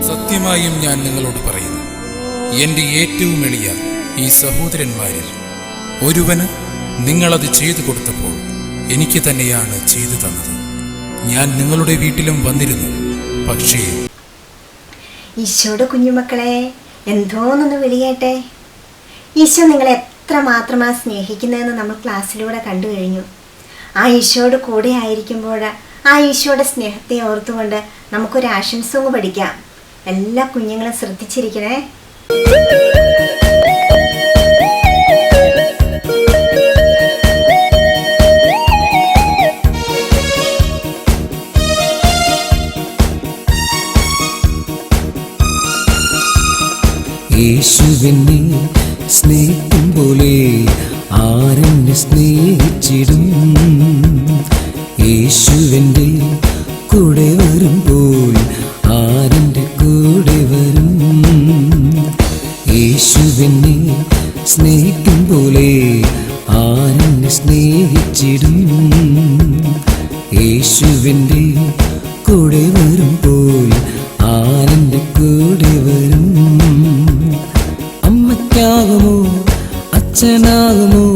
സത്യമായും ഞാൻ നിങ്ങളോട് പറയുന്നു, എൻ്റെ ഏറ്റവും എളിയ ഈ സഹോദരന്മാരിൽ ഒരുവന് നിങ്ങളത് ചെയ്തു കൊടുത്തപ്പോൾ എനിക്ക് തന്നെയാണ് ചെയ്തു തന്നത്. ഞാൻ നിങ്ങളുടെ വീട്ടിലും വന്നിരുന്നു, പക്ഷേ ഈശോയുടെ കുഞ്ഞുമക്കളെ എന്തോന്നൊന്ന് വിളിയട്ടെ. ഈശോ നിങ്ങളെ എത്ര മാത്രമാണ് സ്നേഹിക്കുന്നതെന്ന് നമ്മൾ ക്ലാസ്സിലൂടെ കണ്ടു കഴിഞ്ഞു. ആ ഈശോയുടെ കൂടെ ആയിരിക്കുമ്പോൾ ആ ഈശോയുടെ സ്നേഹത്തെ ഓർത്തുകൊണ്ട് നമുക്കൊരു ആശംസ പഠിക്കാം. എല്ലാ കുഞ്ഞുങ്ങളും ശ്രദ്ധിച്ചിരിക്കണേ. യേശുവിനെ സ്നേഹിക്കും പോലെ ആരെന്നെ സ്നേഹിച്ചിടും. യേശുവിൻ്റെ കൂടെ വരുമ്പോൾ ആരെൻ്റെ കൂടെ വരും. യേശുവിനെ സ്നേഹിക്കും പോലെ ആരെന്നെ സ്നേഹിച്ചിടും. യേശുവിൻ്റെ കൂടെ വരുമ്പോൾ ആരെൻ്റെ കൂടെ വരും. അമ്മയ്ക്കാകുമോ അച്ഛനാകുമോ,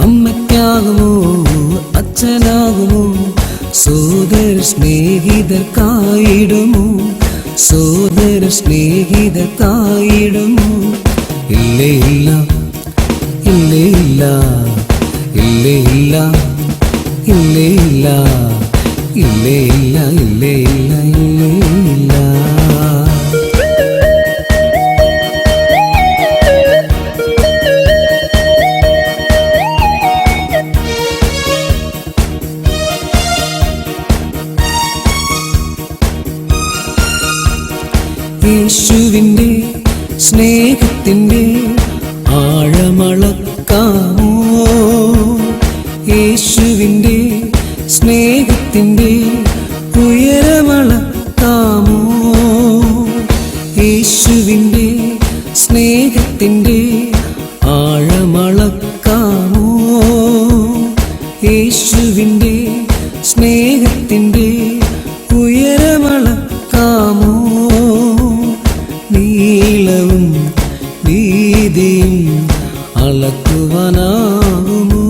അമ്മയ്ക്കാകുമോ അച്ഛനാകുമോ, സോദര സ്നേഹിതർക്കായിടുമോ, സോദര സ്നേഹിതർക്കായിടുമോ. ഇല്ലേ ഇല്ല, ഇല്ലേ ഇല്ല, ഇല്ലേ ഇല്ല, ഇല്ലേ ഇല്ല, ഇല്ലേ ഇല്ല, ഇല്ലേ ഇല്ല, ഇല്ലേ ഇല്ല. യേശുവിൻ്റെ സ്നേഹത്തിൻ്റെ ആഴമളക്കാമോ, യേശുവിൻ്റെ സ്നേഹത്തിൻ്റെ ഉയരമളക്കാമോ, യേശുവിൻ്റെ സ്നേഹത്തിൻ്റെ ആഴമളക്കാമോ, യേശുവിൻ്റെ സ്നേഹത്തിൻ്റെ ഉയരമളക്കാമോ. നീളവും വീതിയും അളക്കുവാനാകുമോ,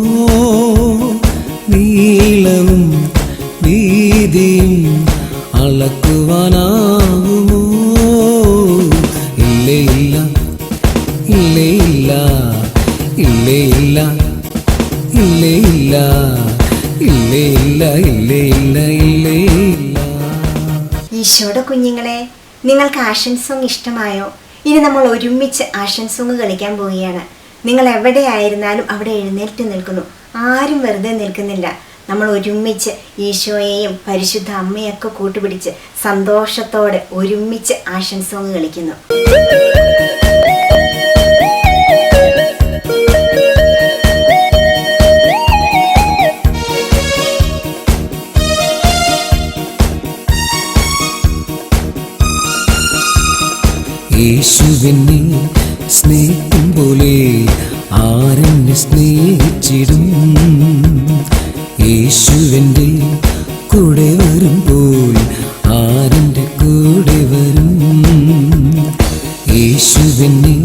നീളവും വീതിയും അളക്കുവാനാകുമോ. ഇല്ലേ ഇല്ല, ഇല്ലേ ഇല്ല, ഇല്ലേ ഇല്ല, ഇല്ലേ ഇല്ല, ഇല്ലേ ഇല്ല, ഇല്ലേ ഇല്ല, ഇല്ലേ ഇല്ല. ഈശോയുടെ കുഞ്ഞുങ്ങളെ, നിങ്ങൾക്ക് ആഷൻ സോങ് ഇഷ്ടമായോ? ഇനി നമ്മൾ ഒരുമിച്ച് ആഷൻ സോങ് കളിക്കാൻ പോവുകയാണ്. നിങ്ങൾ എവിടെയായിരുന്നാലും അവിടെ എഴുന്നേറ്റ് നിൽക്കുന്നു, ആരും വെറുതെ നിൽക്കുന്നില്ല. നമ്മൾ ഒരുമിച്ച് ഈശോയെയും പരിശുദ്ധ അമ്മയൊക്കെ കൂട്ടുപിടിച്ച് സന്തോഷത്തോടെ ഒരുമിച്ച് ആഷൻ സോങ് കളിക്കുന്നു. യേശുവിനെ സ്നേഹിക്കും പോലെ ആരെന്നെ സ്നേഹിച്ചിടും. യേശുവിൻ്റെ കൂടെ വരുമ്പോൾ ആരെൻ്റെ കൂടെ വരും. യേശുവിനെ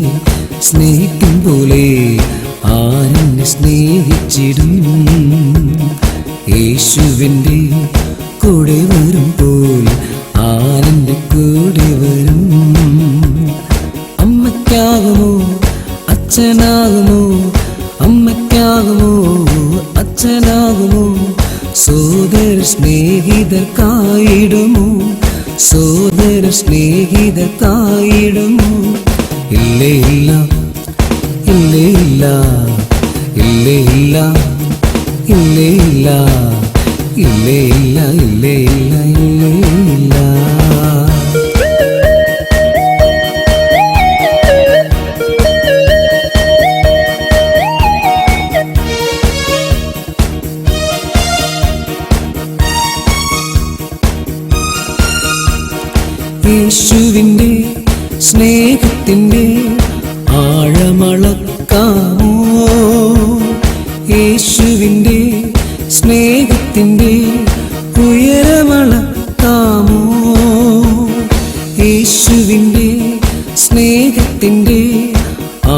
സ്നേഹിക്കും പോലെ ആരെന്നെ സ്നേഹിച്ചിടും. യേശുവിൻ്റെ കൂടെ വരുമ്പോൾ ആരെൻ്റെ കൂടെ വരും. അമ്മയ്ക്കാകുമോ അച്ഛനാകുമോ, അമ്മയ്ക്കാകുമോ അച്ഛനാകുമോ, സോദര സ്നേഹിതർക്കായിടുമോ, സോദര സ്നേഹിതർക്കായിടുമോ. ഇല്ലേ ഇല്ല, ഇല്ലേ ഇല്ല, ഇല്ലേ ഇല്ല, ഇല്ലേ ഇല്ല, ഇല്ലേ ഇല്ല, ഇല്ലേ ഇല്ല, ഇല്ലേ ഇല്ല. യേശുവിൻ്റെ സ്നേഹത്തിൻ്റെ ആഴമളക്കാമോ, യേശുവിൻ്റെ സ്നേഹത്തിൻ്റെ ഉയരമളക്കാമോ, യേശുവിൻ്റെ സ്നേഹത്തിൻ്റെ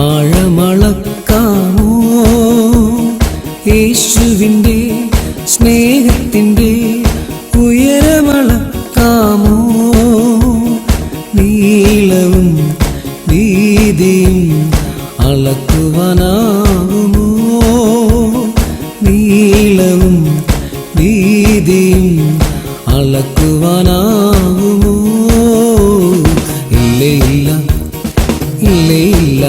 ആഴമളക്കാമോ, യേശുവിൻ്റെ സ്നേഹത്തിൻ്റെ ഉയരമളക്കാമോ. നീളവും വീതിയും അളക്കുവാനാകുമോ, നീളവും വീതിയും അളക്കുവാനാകുമോ. ഇല്ലേ ഇല്ല, ഇല്ലേ ഇല്ല,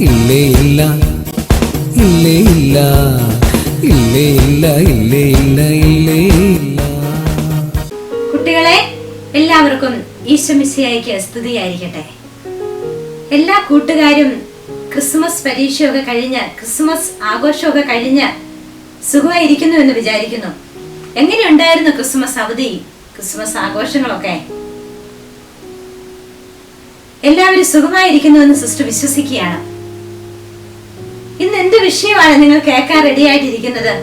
ഇല്ലേ ഇല്ല, ഇല്ലേ ഇല്ല, ഇല്ലേ ഇല്ല, ഇല്ലേ ഇല്ല, ഇല്ലേ ഇല്ല. കുട്ടികളെ, എല്ലാവർക്കും ഈശോ മിശിഹായ്ക്ക് സ്തുതിയായിരിക്കട്ടെ. എല്ലാ കൂട്ടുകാരും ക്രിസ്മസ് പരീക്ഷയൊക്കെ കഴിഞ്ഞ് ക്രിസ്മസ് ആഘോഷമൊക്കെ കഴിഞ്ഞ് സുഖമായിരിക്കുന്നു എന്ന് വിചാരിക്കുന്നു. എങ്ങനെയുണ്ടായിരുന്നു ക്രിസ്മസ് അവധി, ക്രിസ്മസ് ആഘോഷങ്ങളൊക്കെ? എല്ലാവരും സുഖമായിരിക്കുന്നു എന്ന് സിസ്റ്റർ വിശ്വസിക്കുകയാണ്. ഇന്ന് എന്ത് വിഷയമാണ് നിങ്ങൾ കേൾക്കാൻ റെഡി ആയിട്ടിരിക്കുന്നത്?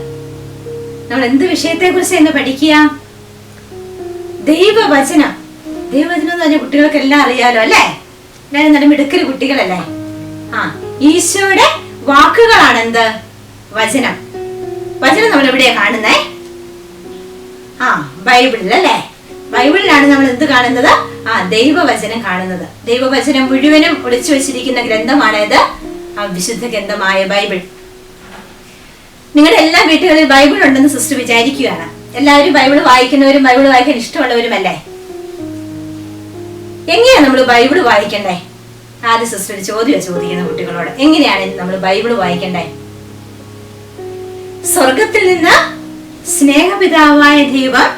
നമ്മൾ എന്ത് വിഷയത്തെ കുറിച്ച് ഇന്ന് പഠിക്കുക? ദൈവവചനം. ദൈവവചനം എന്ന് പറഞ്ഞ കുട്ടികൾക്ക് എല്ലാം അറിയാലോ അല്ലേ? എല്ലാവരും നല്ല മിടുക്കല് കുട്ടികളല്ലേ? ഈശോയുടെ വാക്കുകളാണ് എന്ത്? വചനം. വചനം നമ്മൾ എവിടെയാ കാണുന്നേ? ബൈബിളിൽ അല്ലേ? ബൈബിളിലാണ് നമ്മൾ എന്ത് കാണുന്നത്? ദൈവവചനം കാണുന്നത്. ദൈവവചനം മുഴുവനും ഒളിച്ചു വെച്ചിരിക്കുന്ന ഗ്രന്ഥമാണേത്? വിശുദ്ധ ഗ്രന്ഥമായ ബൈബിൾ. നിങ്ങളുടെ എല്ലാ വീട്ടുകളിൽ ബൈബിൾ ഉണ്ടെന്ന് സിസ്റ്റർ വിചാരിക്കുകയാണ്. എല്ലാവരും ബൈബിൾ വായിക്കുന്നവരും ബൈബിൾ വായിക്കാൻ ഇഷ്ടമുള്ളവരുമല്ലേ? എങ്ങനെയാണ് നമ്മൾ ബൈബിൾ വായിക്കണ്ടേ? ആദ്യം സിസ്റ്റർ ഒരു ചോദ്യം ചോദിക്കുന്ന കുട്ടികളോട്, എങ്ങനെയാണ് നമ്മൾ ബൈബിൾ വായിക്കണ്ടേ? സ്വർഗത്തിൽ നിന്ന് സ്നേഹപിതാവായ ദൈവം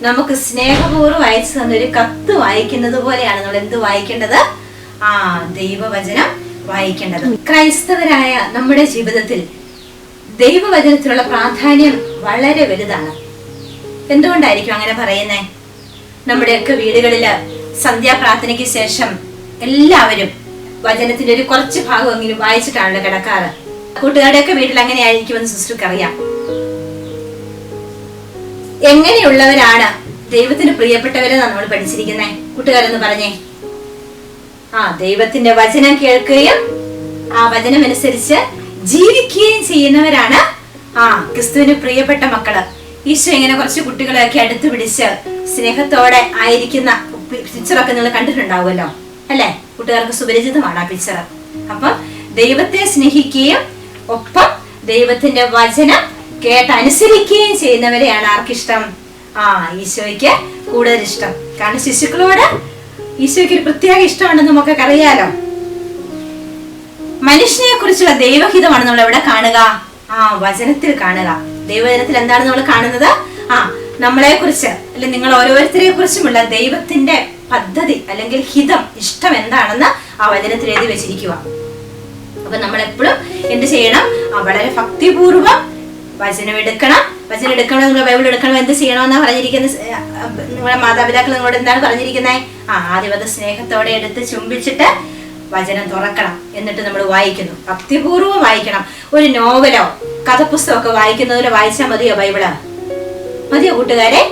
നമുക്ക് സ്നേഹപൂർവ്വം അയച്ചു തന്നൊരു കത്ത് വായിക്കുന്നത് പോലെയാണ് നമ്മൾ എന്ത് വായിക്കേണ്ടത്? ദൈവവചനം വായിക്കേണ്ടത്. ക്രൈസ്തവരായ നമ്മുടെ ജീവിതത്തിൽ ദൈവവചനത്തിലുള്ള പ്രാധാന്യം വളരെ വലുതാണ്. എന്തുകൊണ്ടായിരിക്കും അങ്ങനെ പറയുന്നേ? നമ്മുടെയൊക്കെ വീടുകളില് സന്ധ്യാപ്രാർത്ഥനയ്ക്ക് ശേഷം എല്ലാവരും വചനത്തിന്റെ ഒരു കുറച്ച് ഭാഗമെങ്കിലും വായിച്ചിട്ടാണല്ലോ കിടക്കാറ്. കൂട്ടുകാരുടെയൊക്കെ വീട്ടിൽ അങ്ങനെയായിരിക്കുമെന്ന് സിസ്റ്റർക്ക് അറിയാം. എങ്ങനെയുള്ളവരാണ് ദൈവത്തിന് പ്രിയപ്പെട്ടവരെന്നാണ് നമ്മൾ പഠിച്ചിരിക്കുന്നേ? കൂട്ടുകാരെന്ന് പറഞ്ഞേ. ദൈവത്തിന്റെ വചനം കേൾക്കുകയും ആ വചനം അനുസരിച്ച് ജീവിക്കുകയും ചെയ്യുന്നവരാണ് ക്രിസ്തുവിന് പ്രിയപ്പെട്ട മക്കള്. ഈശോ ഇങ്ങനെ കുറച്ച് കുട്ടികളെയൊക്കെ അടുത്ത് പിടിച്ച് സ്നേഹത്തോടെ ആയിരിക്കുന്ന പിക്ചറൊക്കെ നിങ്ങൾ കണ്ടിട്ടുണ്ടാവുമല്ലോ അല്ലെ? കൂട്ടുകാർക്ക് സുപരിചിതമാണ് ആ പിക്ചർ. അപ്പം ദൈവത്തെ സ്നേഹിക്കുകയും ഒപ്പം ദൈവത്തിന്റെ വചനം കേട്ടനുസരിക്കുകയും ചെയ്യുന്നവരെയാണ് ആർക്കിഷ്ടം? ഈശോയ്ക്ക് കൂടുതൽ ഇഷ്ടം. കാരണം ശിശുക്കളോട് ഈശോയ്ക്ക് ഒരു പ്രത്യേക ഇഷ്ടമുണ്ടെന്ന് നമുക്കൊക്കെ അറിയാലോ. മനുഷ്യനെ കുറിച്ചുള്ള ദൈവഹിതമാണ് നമ്മൾ എവിടെ കാണുക? വചനത്തിൽ കാണുക. ദൈവവചനത്തിൽ എന്താണ് നമ്മൾ കാണുന്നത്? നമ്മളെ കുറിച്ച് അല്ലെ നിങ്ങൾ ഓരോരുത്തരെ കുറിച്ചുമുള്ള ദൈവത്തിന്റെ പദ്ധതി അല്ലെങ്കിൽ ഹിതം, ഇഷ്ടം എന്താണെന്ന് ആ വചനത്തിൽ എഴുതി വെച്ചിരിക്കുക. അപ്പൊ നമ്മൾ എപ്പോഴും എന്ത് ചെയ്യണം? വളരെ ഭക്തിപൂർവം വചനം എടുക്കണം. വചനം എടുക്കണം, നിങ്ങൾ ബൈബിൾ എടുക്കണം. എന്ത് ചെയ്യണമെന്നാ പറഞ്ഞിരിക്കുന്നത്? നിങ്ങളുടെ മാതാപിതാക്കൾ നിങ്ങളോട് എന്താണ് പറഞ്ഞിരിക്കുന്നത്? ആദ്യം അത് സ്നേഹത്തോടെ എടുത്ത് ചുംബിച്ചിട്ട് വചനം തുറക്കണം. എന്നിട്ട് നമ്മൾ വായിക്കുന്നു. ഭക്തിപൂർവ്വം വായിക്കണം. ഒരു നോവലോ കഥപുസ്തകമൊക്കെ വായിക്കുന്നതിലോ വായിച്ചാൽ മതിയോ ബൈബിള്? മതിയോ കൂട്ടുകാരെ?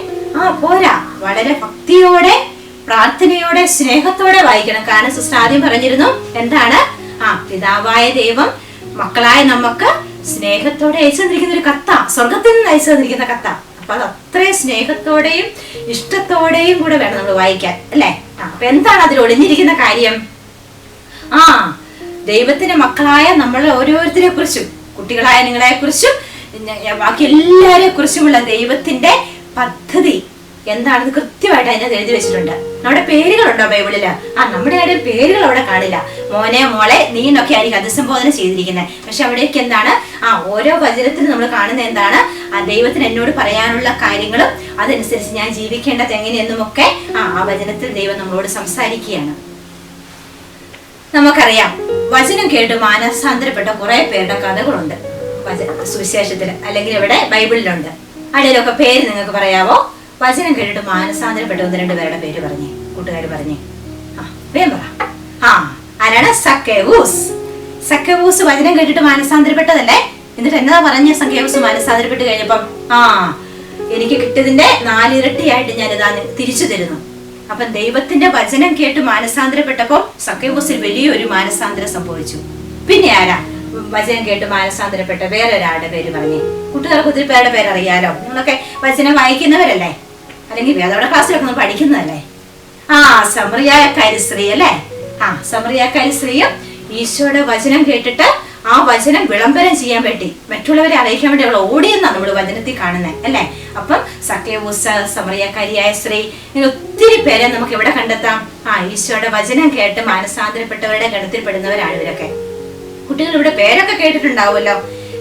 പോരാ. വളരെ ഭക്തിയോടെ, പ്രാർത്ഥനയോടെ, സ്നേഹത്തോടെ വായിക്കണം. കാരണം സിസ്റ്റർ ആദ്യം പറഞ്ഞിരുന്നു എന്താണ്? പിതാവായ ദൈവം മക്കളായ നമുക്ക് സ്നേഹത്തോടെ അയച്ചു തന്നിരിക്കുന്ന ഒരു കത്ത, സ്വർഗത്തിൽ നിന്ന് അയച്ചു തന്നിരിക്കുന്ന കത്ത. അപ്പൊ അത് അത്രയും സ്നേഹത്തോടെയും ഇഷ്ടത്തോടെയും കൂടെ വേണം നമ്മൾ വായിക്കാൻ അല്ലെ? അപ്പൊ എന്താണ് അതിൽ ഒളിഞ്ഞിരിക്കുന്ന കാര്യം? ദൈവത്തിന്റെ മക്കളായ നമ്മൾ ഓരോരുത്തരെ കുറിച്ചും, കുട്ടികളായ നിങ്ങളെ കുറിച്ചും ബാക്കി എല്ലാരെ കുറിച്ചുമുള്ള ദൈവത്തിന്റെ പദ്ധതി എന്താണെന്ന് കൃത്യമായിട്ട് അതിനകത്ത് എഴുതി വെച്ചിട്ടുണ്ട്. നമ്മുടെ പേരുകളുണ്ടോ ബൈബിളില്? നമ്മുടെ ആരുടെയും പേരുകൾ അവിടെ കാണില്ല. മോനെ, മോളെ, നീ എന്നൊക്കെ ആയിരിക്കും അഭിസംബോധന ചെയ്തിരിക്കുന്നത്. പക്ഷെ അവിടേക്ക് എന്താണ്? ഓരോ വചനത്തിനും നമ്മൾ കാണുന്ന എന്താണ്? ദൈവത്തിന് എന്നോട് പറയാനുള്ള കാര്യങ്ങളും അതനുസരിച്ച് ഞാൻ ജീവിക്കേണ്ടത് എങ്ങനെയെന്നും ഒക്കെ ആ വചനത്തിൽ ദൈവം നമ്മളോട് സംസാരിക്കുകയാണ്. നമുക്കറിയാം, വചനം കേട്ട് മാനസാന്തരപ്പെട്ട കുറെ പേരുടെ കഥകളുണ്ട് സുവിശേഷത്തില്, അല്ലെങ്കിൽ ഇവിടെ ബൈബിളിലുണ്ട്. അതിലൊക്കെ പേര് നിങ്ങൾക്ക് പറയാവോ? വചനം കേട്ടിട്ട് മാനസാന്തരപ്പെട്ട 1-2 പേരുടെ പേര് പറഞ്ഞേ, കൂട്ടുകാർ പറഞ്ഞേ. വേഗം പറ. ആരാണ്? സക്കേവൂസ് വചനം കേട്ടിട്ട് മാനസാന്തരപ്പെട്ടതല്ലേ? എന്നിട്ട് എന്നതാ പറഞ്ഞ സക്കേവൂസ് മാനസാന്തരപ്പെട്ട് കഴിഞ്ഞപ്പം? എനിക്ക് കിട്ടിയതിന്റെ 4 ഇരട്ടിയായിട്ട് ഞാനിതാ തിരിച്ചു തരുന്നു. അപ്പം ദൈവത്തിന്റെ വചനം കേട്ട് മാനസാന്തരപ്പെട്ടപ്പോ സക്കേവൂസിൽ വലിയൊരു മാനസാന്തരം സംഭവിച്ചു. പിന്നെ ആരാ വചനം കേട്ട് മാനസാന്തരപ്പെട്ട വേറെ ഒരാളുടെ പേര് പറഞ്ഞേ? കൂട്ടുകാർക്ക് ഒത്തിരി പേരുടെ പേരറിയാലോ. നിങ്ങളൊക്കെ വചനം വായിക്കുന്നവരല്ലേ, അല്ലെങ്കിൽ വേദോടെ ക്ലാസ്സിലൊക്കെ നമ്മൾ പഠിക്കുന്നതല്ലേ? സമറിയാക്കാരി സ്ത്രീ അല്ലേ? സമറിയാക്കാരി സ്ത്രീയും ഈശോയുടെ വചനം കേട്ടിട്ട് ആ വചനം വിളംബരം ചെയ്യാൻ വേണ്ടി, മറ്റുള്ളവരെ അറിയിക്കാൻ വേണ്ടി അവൾ ഓടിയെന്നാണ് നമ്മൾ വചനത്തിൽ കാണുന്നത് അല്ലേ? അപ്പം സക്കേവൂസ്, സമറിയാക്കാരിയായ സ്ത്രീ, ഇങ്ങനെ ഒത്തിരി പേരെ നമുക്ക് എവിടെ കണ്ടെത്താം? ഈശോയുടെ വചനം കേട്ട് മാനസാന്തരപ്പെട്ടവരുടെ ഗണത്തിൽ പെടുന്നവരാണ് ഇവരൊക്കെ. കുട്ടികൾ ഇവിടെ പേരൊക്കെ കേട്ടിട്ടുണ്ടാവുമല്ലോ,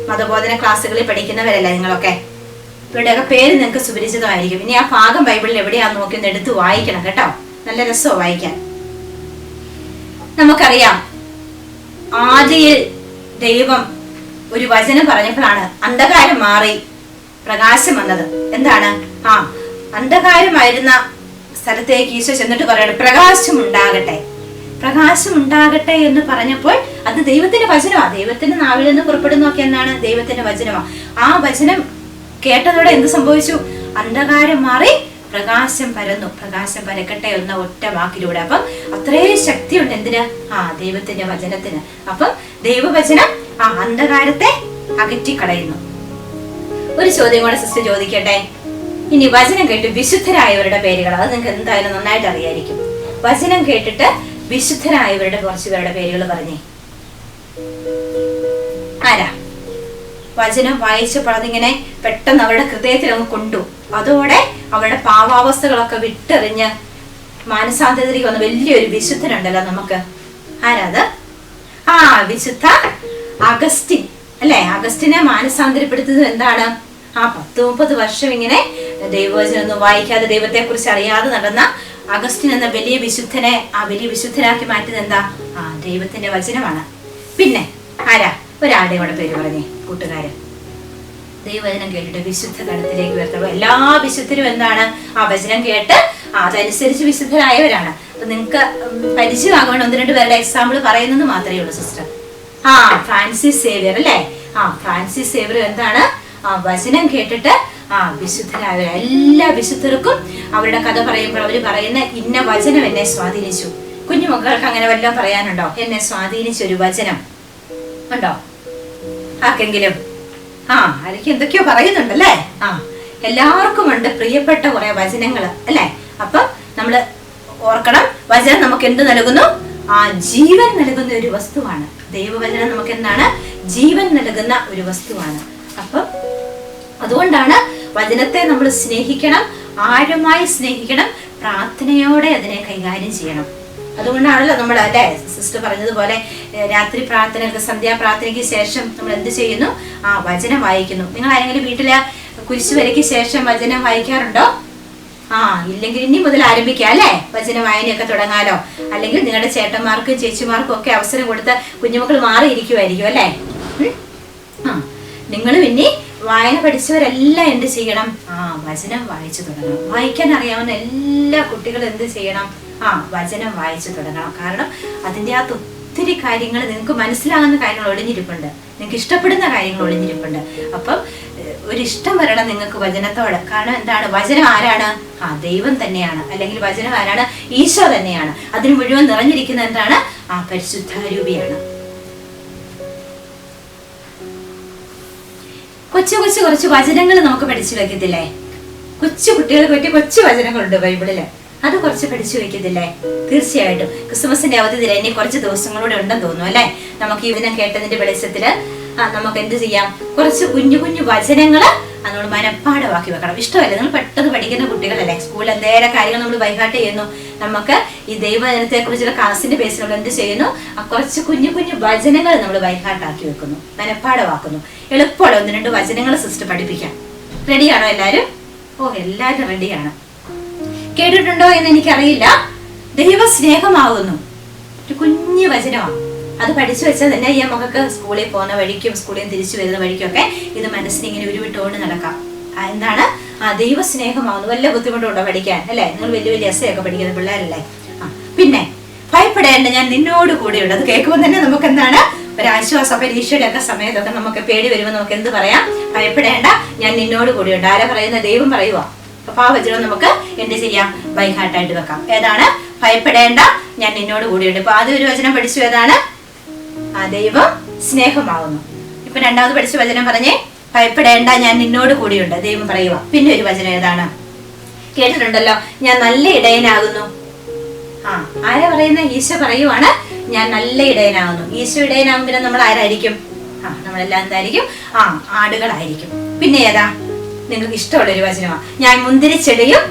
മതബോധന ക്ലാസ്സുകളിൽ പഠിക്കുന്നവരല്ലേ നിങ്ങളൊക്കെ. ഇവരുടെയൊക്കെ പേര് നിങ്ങൾക്ക് സുപരിചിതമായിരിക്കും. ഇനി ആ ഭാഗം ബൈബിളിൽ എവിടെയാന്ന് നോക്കി ഒന്ന് എടുത്ത് വായിക്കണം കേട്ടോ. നല്ല രസമാണ് വായിക്കാൻ. നമുക്കറിയാം, ആദിയിൽ ദൈവം ഒരു വചനം പറഞ്ഞപ്പോഴാണ് അന്ധകാരം മാറി പ്രകാശം വന്നത്. എന്താണ്? അന്ധകാരമായിരുന്ന സ്ഥലത്തേക്ക് ഈശോ ചെന്നിട്ട് പറയണം പ്രകാശം ഉണ്ടാകട്ടെ, പ്രകാശം ഉണ്ടാകട്ടെ എന്ന് പറഞ്ഞപ്പോൾ അത് ദൈവത്തിന്റെ വചനമാണ്. ദൈവത്തിന്റെ നാവിൽ നിന്ന് പുറപ്പെടുന്നൊക്കെ എന്താണ്? ദൈവത്തിന്റെ വചനമാണ്. ആ വചനം കേട്ടതോടെ എന്ത് സംഭവിച്ചു? അന്ധകാരം മാറി പ്രകാശം പരന്നു. പ്രകാശം പരക്കട്ടെ എന്ന ഒറ്റ വാക്കിലൂടെ. അപ്പം അത്രയും ശക്തിയുണ്ട് എന്തിന്? ദൈവത്തിന്റെ വചനത്തിന്. അപ്പം ദൈവവചനം അന്ധകാരത്തെ അകറ്റിക്കളയുന്നു. ഒരു ചോദ്യം കൂടെ സിസ്റ്റർ ചോദിക്കട്ടെ. ഇനി വചനം കേട്ട് വിശുദ്ധരായവരുടെ പേരുകൾ, അത് നിങ്ങൾക്ക് എന്തായാലും നന്നായിട്ട് അറിയായിരിക്കും. വചനം കേട്ടിട്ട് വിശുദ്ധരായവരുടെ കുറച്ച് പേരുടെ പേരുകൾ പറഞ്ഞേ. ആരാ? വചനം വായിച്ചപ്പോൾ അതിങ്ങനെ പെട്ടെന്ന് അവരുടെ ഹൃദയത്തിൽ അങ്ങ് കൊണ്ടു. അതോടെ അവരുടെ പാവാവസ്ഥകളൊക്കെ വിട്ടെറിഞ്ഞ് മാനസാന്തരത്തിലേക്ക് വന്ന വലിയൊരു വിശുദ്ധനുണ്ടല്ലോ നമുക്ക്. ആരാത്? വിശുദ്ധ അഗസ്റ്റിൻ അല്ലെ? അഗസ്റ്റിനെ മാനസാന്തരപ്പെടുത്തുന്നത് എന്താണ്? 10-30 വർഷം ഇങ്ങനെ ദൈവവചനം ഒന്നും വായിക്കാതെ ദൈവത്തെ കുറിച്ച് അറിയാതെ നടന്ന അഗസ്റ്റിൻ എന്ന വലിയ വിശുദ്ധനെ വലിയ വിശുദ്ധനാക്കി മാറ്റുന്നത് എന്താ? ദൈവത്തിന്റെ വചനമാണ്. പിന്നെ ആരാ? ഒരാളുടെ കൂടെ പേര് പറഞ്ഞേ കൂട്ടുകാരൻ. ദൈവവചനം കേട്ടിട്ട് വിശുദ്ധ ഗണത്തിലേക്ക് ഉയർത്തുള്ളൂ. എല്ലാ വിശുദ്ധരും എന്താണ്? വചനം കേട്ട് അതനുസരിച്ച് വിശുദ്ധരായവരാണ്. അപ്പൊ നിങ്ങൾക്ക് പരിചയമാകണം. 1-2 പേരുടെ എക്സാമ്പിൾ പറയുന്നത് മാത്രമേ ഉള്ളൂ സിസ്റ്റർ. ഫ്രാൻസിസ് സേവിയർ അല്ലെ? ഫ്രാൻസിസ് സേവിയർ എന്താണ്? വചനം കേട്ടിട്ട് വിശുദ്ധരായ എല്ലാ വിശുദ്ധർക്കും അവരുടെ കഥ പറയുമ്പോൾ അവര് പറയുന്ന ഇന്ന വചനം എന്നെ സ്വാധീനിച്ചു. കുഞ്ഞുമക്കൾക്ക് അങ്ങനെ വല്ലതും പറയാനുണ്ടോ? എന്നെ സ്വാധീനിച്ച ഒരു വചനം ഉണ്ടോ ആർക്കെങ്കിലും? ആരൊക്കെ എന്തൊക്കെയോ പറയുന്നുണ്ടല്ലേ? എല്ലാവർക്കും ഉണ്ട് പ്രിയപ്പെട്ട കുറെ വചനങ്ങള് അല്ലെ? അപ്പം നമ്മള് ഓർക്കണം, വചനം നമുക്ക് എന്ത് നൽകുന്നു? ജീവൻ നൽകുന്ന ഒരു വസ്തുവാണ്. ദൈവവചനം നമുക്ക് എന്താണ്? ജീവൻ നൽകുന്ന ഒരു വസ്തുവാണ്. അപ്പം അതുകൊണ്ടാണ് വചനത്തെ നമ്മൾ സ്നേഹിക്കണം, ആഴമായി സ്നേഹിക്കണം, പ്രാർത്ഥനയോടെ അതിനെ കൈകാര്യം ചെയ്യണം. അതുകൊണ്ടാണല്ലോ നമ്മൾ അല്ലെ സിസ്റ്റർ പറഞ്ഞതുപോലെ രാത്രി പ്രാർത്ഥനയ്ക്ക്, സന്ധ്യാപ്രാർത്ഥനയ്ക്ക് ശേഷം നമ്മൾ എന്ത് ചെയ്യുന്നു? വചനം വായിക്കുന്നു. നിങ്ങൾ ആരെങ്കിലും വീട്ടിലെ കുരിശുവരയ്ക്ക് ശേഷം വചനം വായിക്കാറുണ്ടോ? ഇല്ലെങ്കിൽ ഇനി മുതൽ ആരംഭിക്കാം അല്ലെ? വചന വായനയൊക്കെ തുടങ്ങാലോ. അല്ലെങ്കിൽ നിങ്ങളുടെ ചേട്ടന്മാർക്കും ചേച്ചിമാർക്കും ഒക്കെ അവസരം കൊടുത്ത് കുഞ്ഞുമക്കൾ മാറിയിരിക്കുമായിരിക്കും അല്ലെ? നിങ്ങളും ഇനി വായന പഠിച്ചവരെല്ലാം എന്ത് ചെയ്യണം? വചനം വായിച്ചു തുടങ്ങണം. വായിക്കാൻ അറിയാവുന്ന എല്ലാ കുട്ടികളും എന്ത് ചെയ്യണം? വചനം വായിച്ചു തുടങ്ങണം. കാരണം അതിൻ്റെ അകത്ത് ഒത്തിരി കാര്യങ്ങൾ നിങ്ങൾക്ക് മനസ്സിലാകുന്ന കാര്യങ്ങൾ ഒളിഞ്ഞിരിപ്പുണ്ട്, നിങ്ങൾക്ക് ഇഷ്ടപ്പെടുന്ന കാര്യങ്ങൾ ഒളിഞ്ഞിരിപ്പുണ്ട്. അപ്പം ഒരു ഇഷ്ടം വരണം നിങ്ങൾക്ക് വചനത്തോട്. കാരണം എന്താണ്? വചനം ആരാണ്? ദൈവം തന്നെയാണ്. അല്ലെങ്കിൽ വചനം ആരാണ്? ഈശോ തന്നെയാണ്. അതിന് മുഴുവൻ നിറഞ്ഞിരിക്കുന്ന എന്താണ്? പരിശുദ്ധാരൂപിയാണ്. കുറച്ച് വചനങ്ങൾ നമുക്ക് പഠിച്ചു വെക്കത്തില്ലേ? കൊച്ചു കുട്ടികൾക്ക് പറ്റിയ കൊച്ചു വചനങ്ങളുണ്ട് ബൈബിളില്. അത് കുറച്ച് പഠിച്ചു വെക്കത്തില്ലേ? തീർച്ചയായിട്ടും. ക്രിസ്മസിന്റെ അവധി ദിനം ഇനി കുറച്ച് ദിവസങ്ങളൂടെ ഉണ്ടെന്ന് തോന്നുന്നു അല്ലെ? നമുക്ക് ഈ ദിനം കേട്ടതിന്റെ വെളിച്ചത്തില് നമുക്ക് എന്ത് ചെയ്യാം? കുറച്ച് കുഞ്ഞു കുഞ്ഞു വചനങ്ങള് നമ്മൾ മനഃപ്പാഠമാക്കി വെക്കണം. ഇഷ്ടമല്ലേ? നിങ്ങൾ പെട്ടെന്ന് പഠിക്കുന്ന കുട്ടികളല്ലേ? സ്കൂളിൽ എന്തേലും കാര്യങ്ങൾ നമ്മൾ ബൈഹാർട്ട് ചെയ്യുന്നു. നമുക്ക് ഈ ദൈവവചനത്തെ കുറിച്ചുള്ള ക്ലാസിന്റെ ബേസിൽ നമ്മൾ എന്ത് ചെയ്യുന്നു? കുറച്ച് കുഞ്ഞു കുഞ്ഞു വചനങ്ങൾ നമ്മൾ ബൈഹാർട്ടാക്കി വെക്കുന്നു, മനഃപ്പാഠമാക്കുന്നു. എളുപ്പമുള്ള 1-2 വചനങ്ങൾ സിസ്റ്റർ പഠിപ്പിക്കാം. റെഡിയാണോ എല്ലാരും? എല്ലാരും റെഡിയാണ്. കേട്ടിട്ടുണ്ടോ എന്ന് എനിക്കറിയില്ല. ദൈവ സ്നേഹമാകുന്നു ഒരു കുഞ്ഞു വചനമാണ്. അത് പഠിച്ചു വെച്ചാൽ തന്നെ ഈ മക്കൾക്ക് സ്കൂളിൽ പോകുന്ന വഴിക്കും സ്കൂളിൽ നിന്ന് തിരിച്ചു വരുന്ന വഴിക്കൊക്കെ ഇത് മനസ്സിന് ഇങ്ങനെ ഉരുവിട്ടുകൊണ്ട് നടക്കാം. എന്താണ്? ദൈവ സ്നേഹമാകുന്നു. വല്ല ബുദ്ധിമുട്ടുണ്ടോ പഠിക്കാൻ അല്ലെ? നിങ്ങൾ വലിയ വലിയ എസ്സയൊക്കെ പഠിക്കുന്ന പിള്ളേരല്ലേ? പിന്നെ ഭയപ്പെടേണ്ട, ഞാൻ നിന്നോട് കൂടെയുണ്ട്. അത് കേൾക്കുമ്പോൾ തന്നെ നമുക്ക് എന്താണ്? ഒരാശ്വാസം. പരീക്ഷയുടെ ഒക്കെ സമയത്തൊക്കെ നമുക്ക് പേടി വരുമ്പോൾ നമുക്ക് എന്ത് പറയാം? ഭയപ്പെടേണ്ട, ഞാൻ നിന്നോട് കൂടെയുണ്ട്. ആരാ പറയുന്നത്? ദൈവം പറയുക. അപ്പൊ ആ വചനം നമുക്ക് എന്ത് ചെയ്യാം? ബൈഹാർട്ടായിട്ട് വെക്കാം. ഏതാണ്? ഭയപ്പെടേണ്ട, ഞാൻ നിന്നോട് കൂടെയുണ്ട്. ഇപ്പൊ ആദ്യം ഒരു വചനം പഠിച്ചു. ഏതാണ്? ദൈവം സ്നേഹമാകുന്നു. ഇപ്പൊ രണ്ടാമത് പഠിച്ച വചനം പറഞ്ഞേ. ഭയപ്പെടേണ്ട, ഞാൻ നിന്നോട് കൂടെയുണ്ട്. ദൈവം പറയുക. പിന്നെ ഒരു വചനം ഏതാണ്? കേട്ടിട്ടുണ്ടല്ലോ, ഞാൻ നല്ല ഇടയനാകുന്നു. ആരാ പറയുന്ന? ഈശോ പറയുവാണ്, ഞാൻ നല്ല ഇടയനാകുന്നു. ഈശോ ഇടയനാകുമ്പോൾ നമ്മൾ ആരായിരിക്കും? നമ്മളെല്ലാം എന്തായിരിക്കും? ആടുകളായിരിക്കും. പിന്നെ ഏതാ? നിങ്ങൾക്ക് ഇഷ്ടമുള്ളൊരു വചനമാണ്. ഞാൻ മുന്തിരിച്ചെടിയും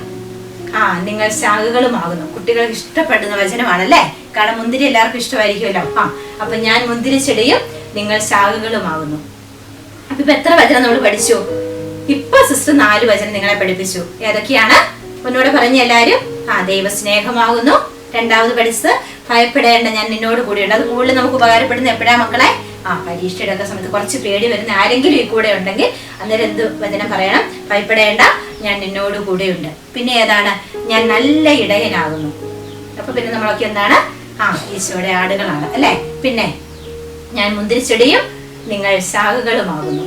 നിങ്ങൾ ശാഖകളുമാകുന്നു. കുട്ടികൾക്ക് ഇഷ്ടപ്പെടുന്ന വചനമാണല്ലേ? കാരണം മുന്തിരി എല്ലാവർക്കും ഇഷ്ടമായിരിക്കുമല്ലോ. അപ്പൊ ഞാൻ മുന്തിരിച്ചെടിയും നിങ്ങൾ ശാഖകളുമാകുന്നു. അപ്പൊ ഇപ്പൊ എത്ര വചനം നമ്മൾ പഠിച്ചു? ഇപ്പൊ സിസ്റ്റർ 4 വചനം നിങ്ങളെ പഠിപ്പിച്ചു. ഏതൊക്കെയാണ്? ഒന്നുകൂടെ പറഞ്ഞ എല്ലാരും. ദൈവ സ്നേഹമാകുന്നു. രണ്ടാമത് പഠിച്ചത് ഭയപ്പെടേണ്ട, ഞാൻ നിന്നോട് കൂടെയുണ്ട്. അത് കൂടുതൽ നമുക്ക് ഉപകാരപ്പെടുന്ന എപ്പോഴാ മക്കളെ? പരീക്ഷയുടെ ഒക്കെ സമയത്ത് കുറച്ച് പേടി വരുന്ന ആരെങ്കിലും ഈ കൂടെ ഉണ്ടെങ്കിൽ അന്നേരം എന്ത് വചനം പറയണം? ഭയപ്പെടേണ്ട, ഞാൻ നിന്നോട് കൂടെയുണ്ട്. പിന്നെ ഏതാണ്? ഞാൻ നല്ല ഇടയനാകുന്നു. അപ്പൊ പിന്നെ നമ്മളൊക്കെ എന്താണ്? ഈശോയുടെ ആടുകളാണ് അല്ലെ. പിന്നെ ഞാൻ മുന്തിരിച്ചെടിയും നിങ്ങൾ ശാഖകളുമാകുന്നു.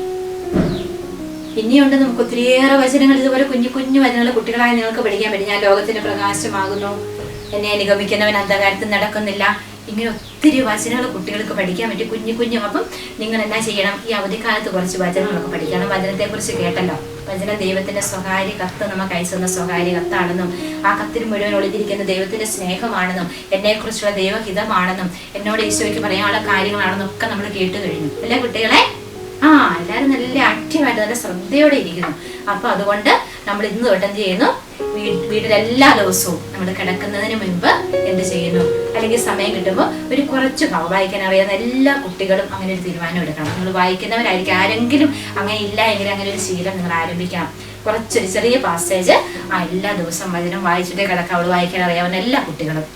ഇനിയുണ്ട് നമുക്ക് ഒത്തിരിയേറെ വചനങ്ങൾ, ഇതുപോലെ കുഞ്ഞു കുഞ്ഞു വചനങ്ങൾ കുട്ടികളായി നിങ്ങൾക്ക് പഠിക്കാൻ പറ്റും. ഞാൻ ലോകത്തിന്റെ പ്രകാശമാകുന്നു, എന്നെ അനുഗമിക്കുന്നവൻ അന്ധകാരത്തിൽ നടക്കുന്നില്ല. ഇങ്ങനെ ഒത്തിരി വചനങ്ങൾ കുട്ടികൾക്ക് പഠിക്കാൻ പറ്റും, കുഞ്ഞു കുഞ്ഞു. അപ്പം നിങ്ങൾ എന്നാ ചെയ്യണം? ഈ അവധിക്കാലത്ത് കുറച്ച് വചനങ്ങളൊക്കെ പഠിക്കണം. വചനത്തെ കുറിച്ച് കേട്ടല്ലോ. വചനം ദൈവത്തിന്റെ സ്വകാര്യ കത്ത്, നമുക്ക് അയച്ചുന്ന സ്വകാര്യ കത്താണെന്നും ആ കത്തിന് മുഴുവൻ ഒളിഞ്ഞിരിക്കുന്ന ദൈവത്തിന്റെ സ്നേഹമാണെന്നും എന്നെ കുറിച്ചുള്ള ദൈവഹിതമാണെന്നും എന്നോട് ഈശോയ്ക്ക് പറയാനുള്ള കാര്യങ്ങളാണെന്നും ഒക്കെ നമ്മൾ കേട്ട് കഴിഞ്ഞു അല്ലേ കുട്ടികളെ? എല്ലാവരും നല്ല ആക്റ്റീവായിട്ട് നല്ല ശ്രദ്ധയോടെ ഇരിക്കുന്നു. അപ്പൊ അതുകൊണ്ട് നമ്മൾ ഇന്ന് തൊട്ട് എന്ത് ചെയ്യുന്നു? വീട്ടിൽ എല്ലാ ദിവസവും നമ്മൾ കിടക്കുന്നതിന് മുൻപ് എന്ത് ചെയ്യുന്നു? അല്ലെങ്കിൽ സമയം കിട്ടുമ്പോൾ ഒരു കുറച്ച് വായിക്കാൻ അറിയാവുന്ന എല്ലാ കുട്ടികളും അങ്ങനെ ഒരു തീരുമാനം എടുക്കണം. നിങ്ങൾ വായിക്കുന്നവരായിരിക്കും. ആരെങ്കിലും അങ്ങനെ ഇല്ല എങ്കിൽ അങ്ങനെ ഒരു ശീലം നിങ്ങൾ ആരംഭിക്കണം. കുറച്ചൊരു ചെറിയ പാസേജ് എല്ലാ ദിവസവും വചനം വായിച്ചിട്ടേ കിടക്കാവുള്ളൂ, വായിക്കാൻ അറിയാവുന്ന എല്ലാ കുട്ടികളും.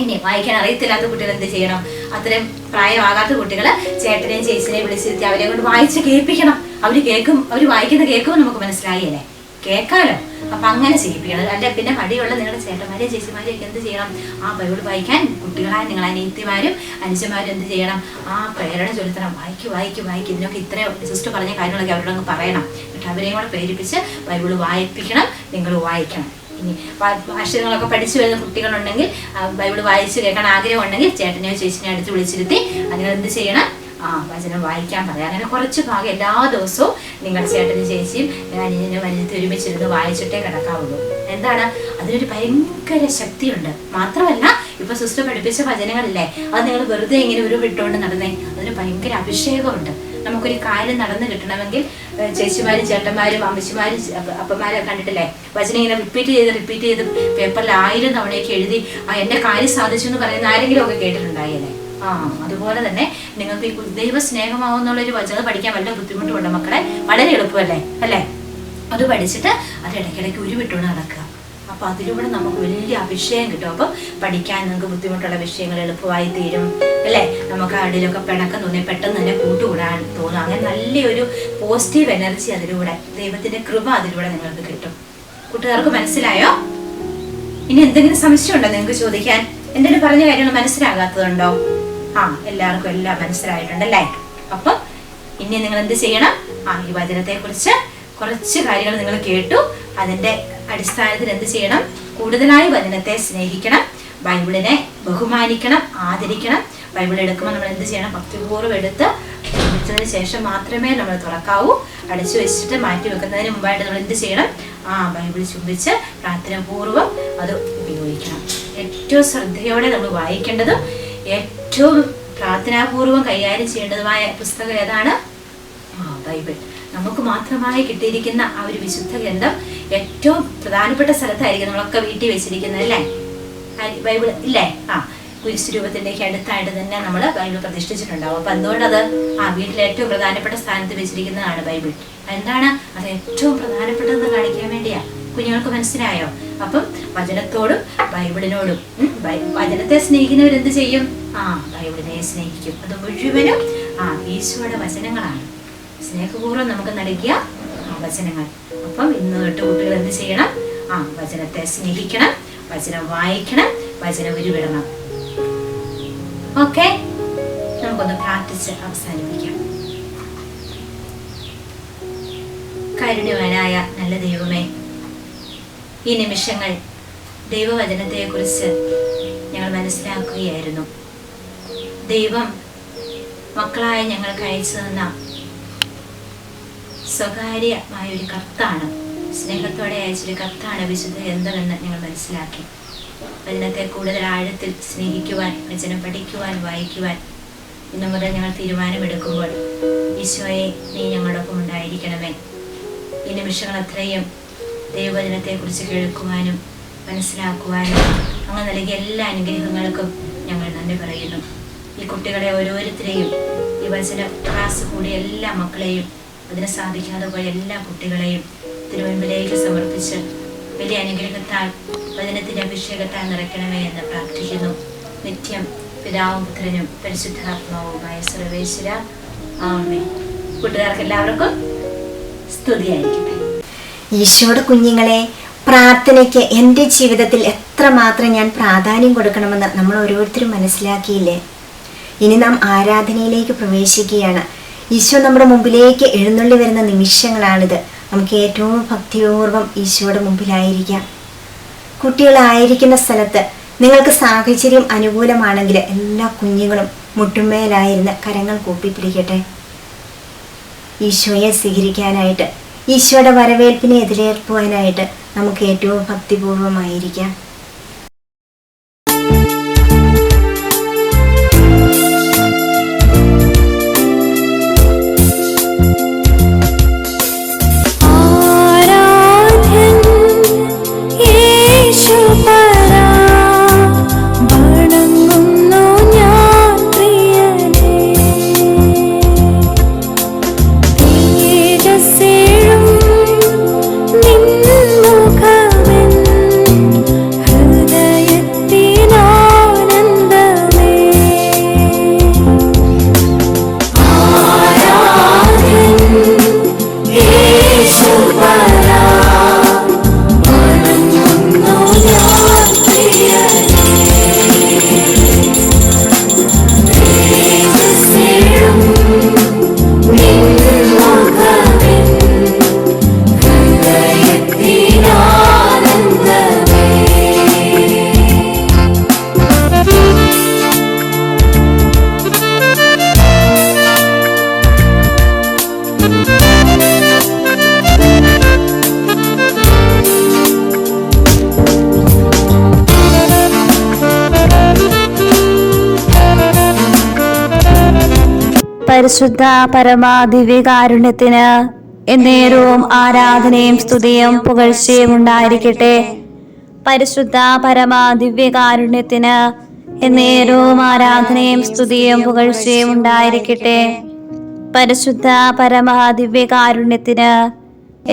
ഇനി വായിക്കാൻ അറിയത്തില്ലാത്ത കുട്ടികൾ എന്ത് ചെയ്യണം? അത്രയും പ്രായമാകാത്ത കുട്ടികള് ചേട്ടനെയും ചേച്ചിനെയും വിളിച്ചിരുത്തി അവരെ കൊണ്ട് വായിച്ച് കേൾപ്പിക്കണം. അവര് കേൾക്കും, അവര് വായിക്കുന്ന കേൾക്കുമ്പോൾ നമുക്ക് മനസ്സിലായില്ലേ? കേൾക്കാലോ. അപ്പൊ അങ്ങനെ ചെയ്യിപ്പിക്കണം. അല്ലെ പിന്നെ മടിയുള്ള നിങ്ങളുടെ ചേട്ടന്മാരെയും ചേച്ചിമാരെയൊക്കെ എന്ത് ചെയ്യണം? ബൈബിൾ വായിക്കാൻ കുട്ടികളായ നിങ്ങൾ അനിയത്തിമാരും അനുജന്മാരും എന്ത് ചെയ്യണം? പ്രേരണ ചൊലുത്തണം. വായിക്കും. ഇതിനൊക്കെ ഇത്രയും സിസ്റ്റർ പറഞ്ഞ കാര്യങ്ങളൊക്കെ അവരോട് അങ്ങ് പറയണം. എന്നിട്ട് അവരെയും കൂടെ പ്രേരിപ്പിച്ച് ബൈബിൾ വായിപ്പിക്കണം. നിങ്ങൾ വായിക്കണം. ഇനി അക്ഷരങ്ങളൊക്കെ പഠിച്ചു വരുന്ന കുട്ടികളുണ്ടെങ്കിൽ ബൈബിൾ വായിച്ച് കേൾക്കാൻ ആഗ്രഹം ഉണ്ടെങ്കിൽ ചേട്ടനെയോ ചേച്ചിനെയോ അടുത്ത് വിളിച്ചിരുത്തി നിങ്ങൾ എന്ത് ചെയ്യണം? വചനം വായിക്കാൻ പറയാം. അങ്ങനെ കുറച്ച് ഭാഗം എല്ലാ ദിവസവും നിങ്ങളുടെ ചേട്ടനും ചേച്ചിയും അനിയനും അനിയത്തി ഒരുമിച്ചിരുന്ന് വായിച്ചിട്ടേ കിടക്കാവുള്ളൂ. എന്താണ്? അതിനൊരു ഭയങ്കര ശക്തിയുണ്ട്. മാത്രമല്ല ഇപ്പൊ സിസ്റ്റർ പഠിപ്പിച്ച വചനങ്ങളില്ലേ, അത് നിങ്ങൾ വെറുതെ ഇങ്ങനെ ഉരുവിട്ടുകൊണ്ട് നടന്നേ, അതിന് ഭയങ്കര അഭിഷേകമുണ്ട്. നമുക്കൊരു കാര്യം നടന്നു കിട്ടണമെങ്കിൽ ചേച്ചിമാരും ചേട്ടന്മാരും അമ്മച്ചിമാരും അപ്പന്മാരും കണ്ടിട്ടില്ലേ, വചനം ഇങ്ങനെ റിപ്പീറ്റ് ചെയ്ത് പേപ്പറിൽ 1000 തവണയൊക്കെ എഴുതി എന്റെ കാര്യം സാധിച്ചു എന്ന് പറയുന്ന ആരെങ്കിലും ഒക്കെ കേട്ടിട്ടുണ്ടായില്ലേ? അതുപോലെ തന്നെ നിങ്ങൾക്ക് ഈ ദൈവ സ്നേഹമാവുന്നുള്ളൊരു വചനം പഠിക്കാൻ വല്ല ബുദ്ധിമുട്ടുമുണ്ട് മക്കളെ? വളരെ എളുപ്പമല്ലേ അല്ലേ? അത് പഠിച്ചിട്ട് അത് ഇടയ്ക്കിടയ്ക്ക് ഉരുവിട്ടുകൊണ്ട് നടക്കുക. അപ്പൊ അതിലൂടെ നമുക്ക് വലിയ അഭിഷേകം കിട്ടും. അപ്പൊ പഠിക്കാൻ നിങ്ങൾക്ക് ബുദ്ധിമുട്ടുള്ള വിഷയങ്ങൾ എളുപ്പമായി തീരും അല്ലെ? നമുക്ക് ആരുടെയൊക്കെ പിണക്കം തോന്നി പെട്ടെന്ന് തന്നെ കൂട്ടുകൂടാൻ തോന്നും. അങ്ങനെ നല്ലൊരു പോസിറ്റീവ് എനർജി അതിലൂടെ, ദൈവത്തിന്റെ കൃപ അതിലൂടെ നിങ്ങൾക്ക് കിട്ടും. കൂട്ടുകാർക്ക് മനസ്സിലായോ? ഇനി എന്തെങ്കിലും സംശയം ഉണ്ടോ നിങ്ങൾക്ക് ചോദിക്കാൻ? എന്തെങ്കിലും പറഞ്ഞ കാര്യങ്ങൾ മനസ്സിലാകാത്തതുണ്ടോ? എല്ലാവർക്കും എല്ലാം മനസ്സിലായിട്ടുണ്ടല്ലേ? അപ്പൊ ഇനി നിങ്ങൾ എന്ത് ചെയ്യണം? ഈ വചനത്തെ കുറിച്ച് കുറച്ച് കാര്യങ്ങൾ നിങ്ങൾ കേട്ടു. അതിന്റെ അടിസ്ഥാനത്തിൽ എന്ത് ചെയ്യണം? കൂടുതലായി വചനത്തെ സ്നേഹിക്കണം, ബൈബിളിനെ ബഹുമാനിക്കണം, ആദരിക്കണം. ബൈബിൾ എടുക്കുമ്പോൾ നമ്മൾ എന്ത് ചെയ്യണം? ഭക്തിപൂർവ്വം എടുത്തതിന് ശേഷം മാത്രമേ നമ്മൾ തുറക്കാവൂ. അടച്ചു വെച്ചിട്ട് മാറ്റി വെക്കുന്നതിന് മുമ്പായിട്ട് നമ്മൾ എന്ത് ചെയ്യണം? ബൈബിൾ ചുംബിച്ച് പ്രാർത്ഥനാപൂർവ്വം അത് ഉപയോഗിക്കണം. ഏറ്റവും ശ്രദ്ധയോടെ നമ്മൾ വായിക്കേണ്ടതും ഏറ്റവും പ്രാർത്ഥനാപൂർവ്വം കൈകാര്യം ചെയ്യേണ്ടതുമായ പുസ്തകം ഏതാണ്? ബൈബിൾ. നമുക്ക് മാത്രമായി കിട്ടിയിരിക്കുന്ന ആ ഒരു വിശുദ്ധ ഗ്രന്ഥം ഏറ്റവും പ്രധാനപ്പെട്ട സ്ഥലത്തായിരിക്കും നമ്മളൊക്കെ വീട്ടിൽ വെച്ചിരിക്കുന്നത് അല്ലേ? ബൈബിൾ ഇല്ലേ? കുരിശ് രൂപത്തിലേക്ക് അടുത്തായിട്ട് തന്നെ നമ്മൾ ബൈബിൾ പ്രതിഷ്ഠിച്ചിട്ടുണ്ടാവും. അപ്പൊ എന്തുകൊണ്ടത് വീട്ടിലെ ഏറ്റവും പ്രധാനപ്പെട്ട സ്ഥാനത്ത് വെച്ചിരിക്കുന്നതാണ് ബൈബിൾ. എന്താണ് അത് ഏറ്റവും പ്രധാനപ്പെട്ടതെന്ന് കാണിക്കാൻ വേണ്ടിയാ. കുഞ്ഞുങ്ങൾക്ക് മനസ്സിലായോ? അപ്പം വചനത്തോടും ബൈബിളിനോടും വചനത്തെ സ്നേഹിക്കുന്നവരെന്ത് ചെയ്യും? ബൈബിളിനെ സ്നേഹിക്കും. അത് മുഴുവനും ഈശോയുടെ വചനങ്ങളാണ്. സ്നേഹപൂർവ്വം നമുക്ക് നൽകിയ വചനങ്ങൾ. അപ്പം ഇന്ന് തൊട്ട് കുട്ടികൾ എന്ത് ചെയ്യണം? വചനത്തെ സ്നേഹിക്കണം, വചനം വായിക്കണം, വചനം ഉരുവിടണം. ഓക്കെ, നമുക്കൊന്ന് പ്രാർത്ഥിച്ച് അവസാനിപ്പിക്കാം. കാരുണ്യവാനായ നല്ല ദൈവമേ, ഈ നിമിഷങ്ങൾ ദൈവവചനത്തെ കുറിച്ച് ഞങ്ങൾ മനസ്സിലാക്കുകയായിരുന്നു. ദൈവം മക്കളായ ഞങ്ങൾക്ക് അയച്ചു തന്ന സ്വകാര്യമായ ഒരു കത്താണ്, സ്നേഹത്തോടെ അയച്ചൊരു കത്താണ് വിശുദ്ധ ഗ്രന്ഥമെന്ന് ഞങ്ങൾ മനസ്സിലാക്കി. വചനത്തെ കൂടുതൽ ആഴത്തിൽ സ്നേഹിക്കുവാൻ, വചനം പഠിക്കുവാൻ, വായിക്കുവാൻ ഇന്നു മുതൽ ഞങ്ങൾ തീരുമാനമെടുക്കുമ്പോൾ ഈശോയെ നീ ഞങ്ങളോടൊപ്പം ഉണ്ടായിരിക്കണമേ. ഈ നിമിഷങ്ങൾ അത്രയും ദൈവവചനത്തെക്കുറിച്ച് കേൾക്കുവാനും മനസ്സിലാക്കുവാനും അങ്ങ് നൽകിയ എല്ലാ അനുഗ്രഹങ്ങൾക്കും ഞങ്ങൾ നന്ദി പറയുന്നു. ഈ കുട്ടികളെ ഓരോരുത്തരെയും, ഈ വചന ക്ലാസ് കൂടിയ എല്ലാ മക്കളെയും, അതിന് സാധിക്കാതെ പോയ എല്ലാ കുട്ടികളെയും തിരുവൻപിലേക്ക് സമർപ്പിച്ച് വലിയ അനുഗ്രഹത്താൽ വചനത്തിന്റെ അഭിഷേകത്താൽ നിറയ്ക്കണമേ എന്ന് പ്രാർത്ഥിക്കുന്നു. നിത്യം പിതാവും പുത്രനും പരിശുദ്ധാത്മാവുമായ സർവേശ്വര ആമേൻ. കൂട്ടുകാർക്ക് എല്ലാവർക്കും സ്തുതിയായിരിക്കട്ടെ. ഈശോയുടെ കുഞ്ഞുങ്ങളെ, പ്രാർത്ഥനയ്ക്ക് എൻ്റെ ജീവിതത്തിൽ എത്രമാത്രം ഞാൻ പ്രാധാന്യം കൊടുക്കണമെന്ന് നമ്മൾ ഓരോരുത്തരും മനസ്സിലാക്കിയില്ലേ? ഇനി നാം ആരാധനയിലേക്ക് പ്രവേശിക്കുകയാണ്. ഈശോ നമ്മുടെ മുമ്പിലേക്ക് എഴുന്നള്ളി വരുന്ന നിമിഷങ്ങളാണിത്. നമുക്ക് ഏറ്റവും ഭക്തിപൂർവ്വം ഈശോയുടെ മുമ്പിലായിരിക്കാം. കുട്ടികളായിരിക്കുന്ന സ്ഥലത്ത് നിങ്ങൾക്ക് സാഹചര്യം അനുകൂലമാണെങ്കിൽ എല്ലാ കുഞ്ഞുങ്ങളും മുട്ടുമേലായിരുന്ന് കരങ്ങൾ കൂപ്പിപ്പിടിക്കട്ടെ. ഈശോയെ സ്വീകരിക്കാനായിട്ട്, ഈശോയുടെ വരവേൽപ്പിനെ എതിരേൽക്കുവാനായിട്ട് നമുക്ക് ഏറ്റവും ഭക്തിപൂർവമായിരിക്കാം. പരിശുദ്ധ പരമാ ദിവ്യകാരുണ്യത്തിന് എന്നേരവും ആരാധനയും സ്തുതിയും പുകഴ്ചയും ഉണ്ടായിരിക്കട്ടെ. പരിശുദ്ധ പരമാ ദിവ്യകാരുണ്യത്തിന് എന്നേരവും ആരാധനയും സ്തുതിയും പുകഴ്ചയും ഉണ്ടായിരിക്കട്ടെ. പരിശുദ്ധ പരമാ ദിവ്യകാരുണ്യത്തിന്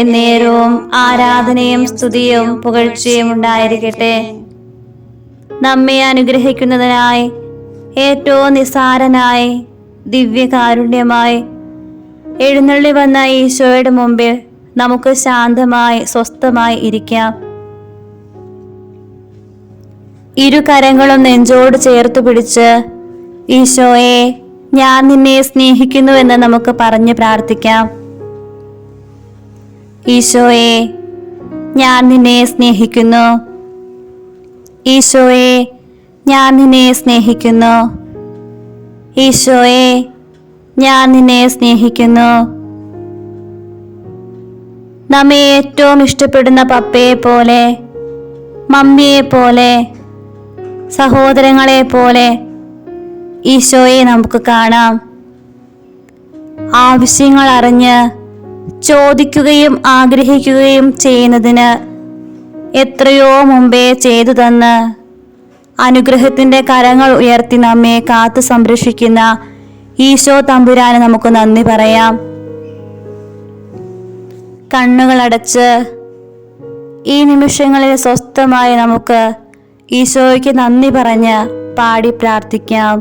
എന്നേരവും ആരാധനയും സ്തുതിയും പുകഴ്ചയും ഉണ്ടായിരിക്കട്ടെ. നമ്മെ അനുഗ്രഹിക്കുന്നതിനായി ഏറ്റവും നിസ്സാരനായി ദിവ്യകാരുണ്യമായി എഴുന്നള്ളി വന്ന ഈശോയുടെ മുമ്പിൽ നമുക്ക് ശാന്തമായി സ്വസ്ഥമായി ഇരിക്കാം. ഇരു കരങ്ങളും നെഞ്ചോട് ചേർത്ത് പിടിച്ച് ഈശോയെ, ഞാൻ നിന്നെ സ്നേഹിക്കുന്നുവെന്ന് നമുക്ക് പറഞ്ഞു പ്രാർത്ഥിക്കാം. ഈശോയെ, ഞാൻ നിന്നെ സ്നേഹിക്കുന്നു. ഈശോയെ, ഞാൻ നിന്നെ സ്നേഹിക്കുന്നു. ഈശോയെ, ഞാൻ നിന്നെ സ്നേഹിക്കുന്നു. നമ്മെ ഏറ്റവും ഇഷ്ടപ്പെടുന്ന പപ്പയെ പോലെ, മമ്മിയെ പോലെ, സഹോദരങ്ങളെ പോലെ ഈശോയെ നമുക്ക് കാണാം. ആവശ്യങ്ങൾ അറിഞ്ഞ് ചോദിക്കുകയും ആഗ്രഹിക്കുകയും ചെയ്യുന്നതിന് എത്രയോ മുമ്പേ ചെയ്തു തന്ന് അനുഗ്രഹത്തിന്റെ കരങ്ങൾ ഉയർത്തി നമ്മെ കാത്തു സംരക്ഷിക്കുന്ന ഈശോ തമ്പുരാന് നമുക്ക് നന്ദി പറയാം. കണ്ണുകളടച്ച് ഈ നിമിഷങ്ങളിൽ സ്വസ്ഥമായി നമുക്ക് ഈശോയ്ക്ക് നന്ദി പറഞ്ഞ് പാടി പ്രാർത്ഥിക്കാം.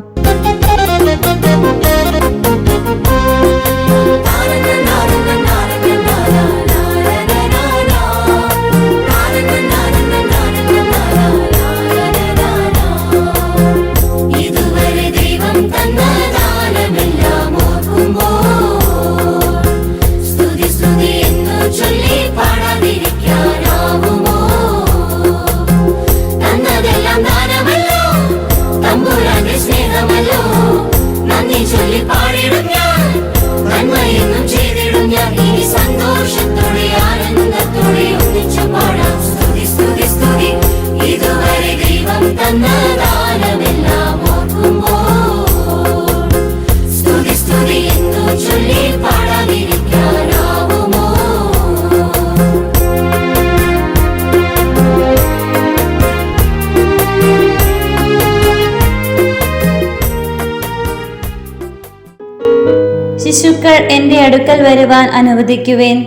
ശിശുക്കൾ എന്റെ അടുക്കൽ വരുവാൻ അനുവദിക്കുവേൻ,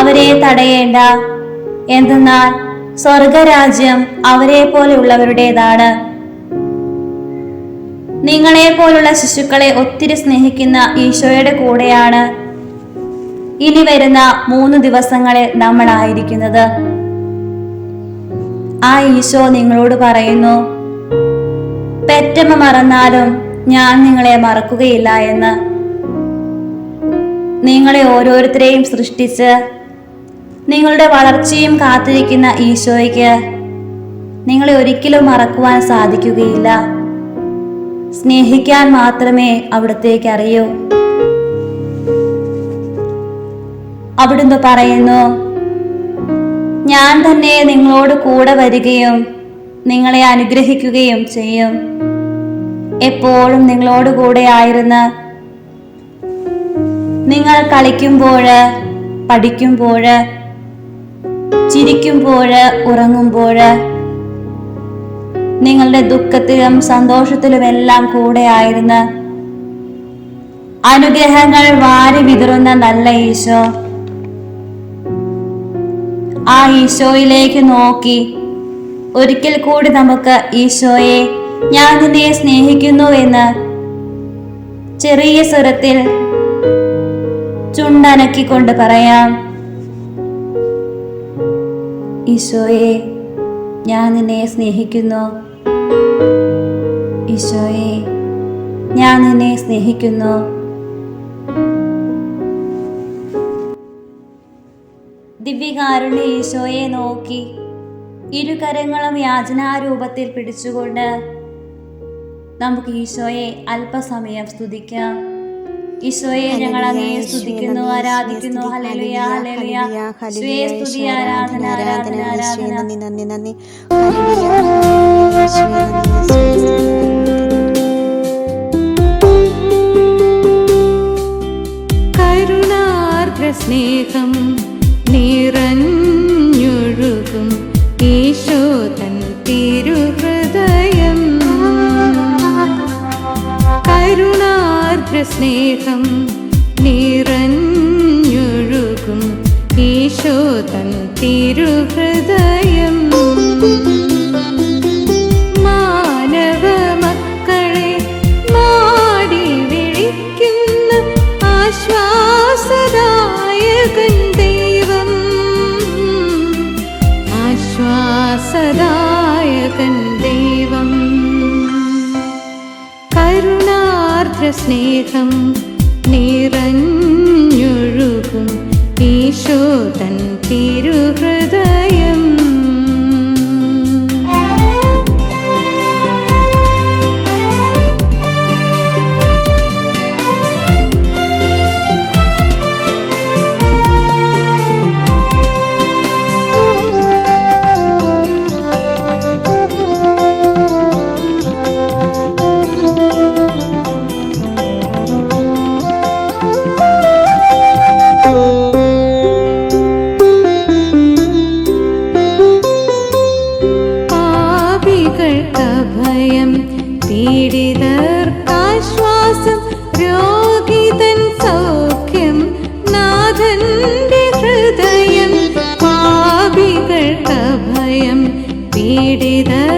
അവരെ തടയേണ്ട. എന്തെന്നാൽ സ്വർഗരാജ്യം അവരെ പോലെയുള്ളവരുടേതാണ്. നിങ്ങളെ പോലുള്ള ശിശുക്കളെ ഒത്തിരി സ്നേഹിക്കുന്ന ഈശോയുടെ കൂടെയാണ് ഇനി വരുന്ന 3 ദിവസങ്ങളിൽ നമ്മളായിരിക്കുന്നത്. ആ ഈശോ നിങ്ങളോട് പറയുന്നു, പെറ്റമ്മ മറന്നാലും ഞാൻ നിങ്ങളെ മറക്കുകയില്ല എന്ന്. നിങ്ങളെ ഓരോരുത്തരെയും സൃഷ്ടിച്ച് നിങ്ങളുടെ വളർച്ചയും കാത്തിരിക്കുന്ന ഈശോയ്ക്ക് നിങ്ങളെ ഒരിക്കലും മറക്കുവാൻ സാധിക്കുകയില്ല. സ്നേഹിക്കാൻ മാത്രമേ അവിടത്തേക്ക് അറിയൂ. അവിടുന്ന് പറയുന്നു, ഞാൻ തന്നെ നിങ്ങളോട് കൂടെ വരികയും നിങ്ങളെ അനുഗ്രഹിക്കുകയും ചെയ്യും. എപ്പോഴും നിങ്ങളോട് കൂടെ ആയിരുന്ന് നിങ്ങൾ കളിക്കുമ്പോൾ, പഠിക്കുമ്പോൾ, ചിരിക്കുമ്പോൾ, ഉറങ്ങുമ്പോൾ, നിങ്ങളുടെ ദുഃഖത്തിലും സന്തോഷത്തിലുമെല്ലാം കൂടെ ആയിരുന്ന് അനുഗ്രഹങ്ങൾ വാരി വിതറുന്ന നല്ല ഈശോ, ആ ഈശോയിലേക്ക് നോക്കി ഒരിക്കൽ കൂടി നമുക്ക് ഈശോയെ ഞാൻ നിന്നെ സ്നേഹിക്കുന്നു എന്ന് ചെറിയ സ്വരത്തിൽ ചുണ്ടനക്കിക്കൊണ്ട് പറയാം. ഈശോയെ ഞാൻ നിന്നെ സ്നേഹിക്കുന്നു. ഈശോയെ ഞാൻ നിന്നെ സ്നേഹിക്കുന്നു. ദിവ്യകാരുണ്യ ഈശോയെ നോക്കി ഇരുകരങ്ങളും യാചനാരൂപത്തിൽ പിടിച്ചുകൊണ്ട് നമുക്ക് ഈശോയെ അല്പസമയം സ്തുതിക്കാം. ഈശോയെ ഞങ്ങൾ അങ്ങയെ സ്തുതിക്കുന്നു, ആരാധിക്കുന്നു. Hallelujah, hallelujah. ഈശോയെ സ്തുതി, ആരാധന, ആരാധന, ആരാധന. നന്ദി, നന്ദി. കരുണാർദ്ര സ്നേഹം നിറഞ്ഞൊഴുകും ഈശോ തൻ തിരുഹൃദയം. കരുണാർദ്ര സ്നേഹം നിറഞ്ഞൊഴുകും ഈശോ തൻ തിരുഹൃദയം. മാനവ മക്കളെ മാടി വിളിക്കുന്ന ആശ്വാസദായകൻ ദൈവം, ആശ്വാസദായകൻ ദൈവം. കരുണാർദ്ര സ്നേഹം നിറഞ്ഞൊഴുകും ഈശോ തൻ തിരുഹൃദയം. പാപികൾക്കഭയം, പീഡിതർക്കാശ്വാസം, രോഗിതൻ സൗഖ്യം, നാഥന്റെ ഹൃദയം. പാപികൾക്കഭയം, പീഡിതർക്കാശ്വാസം,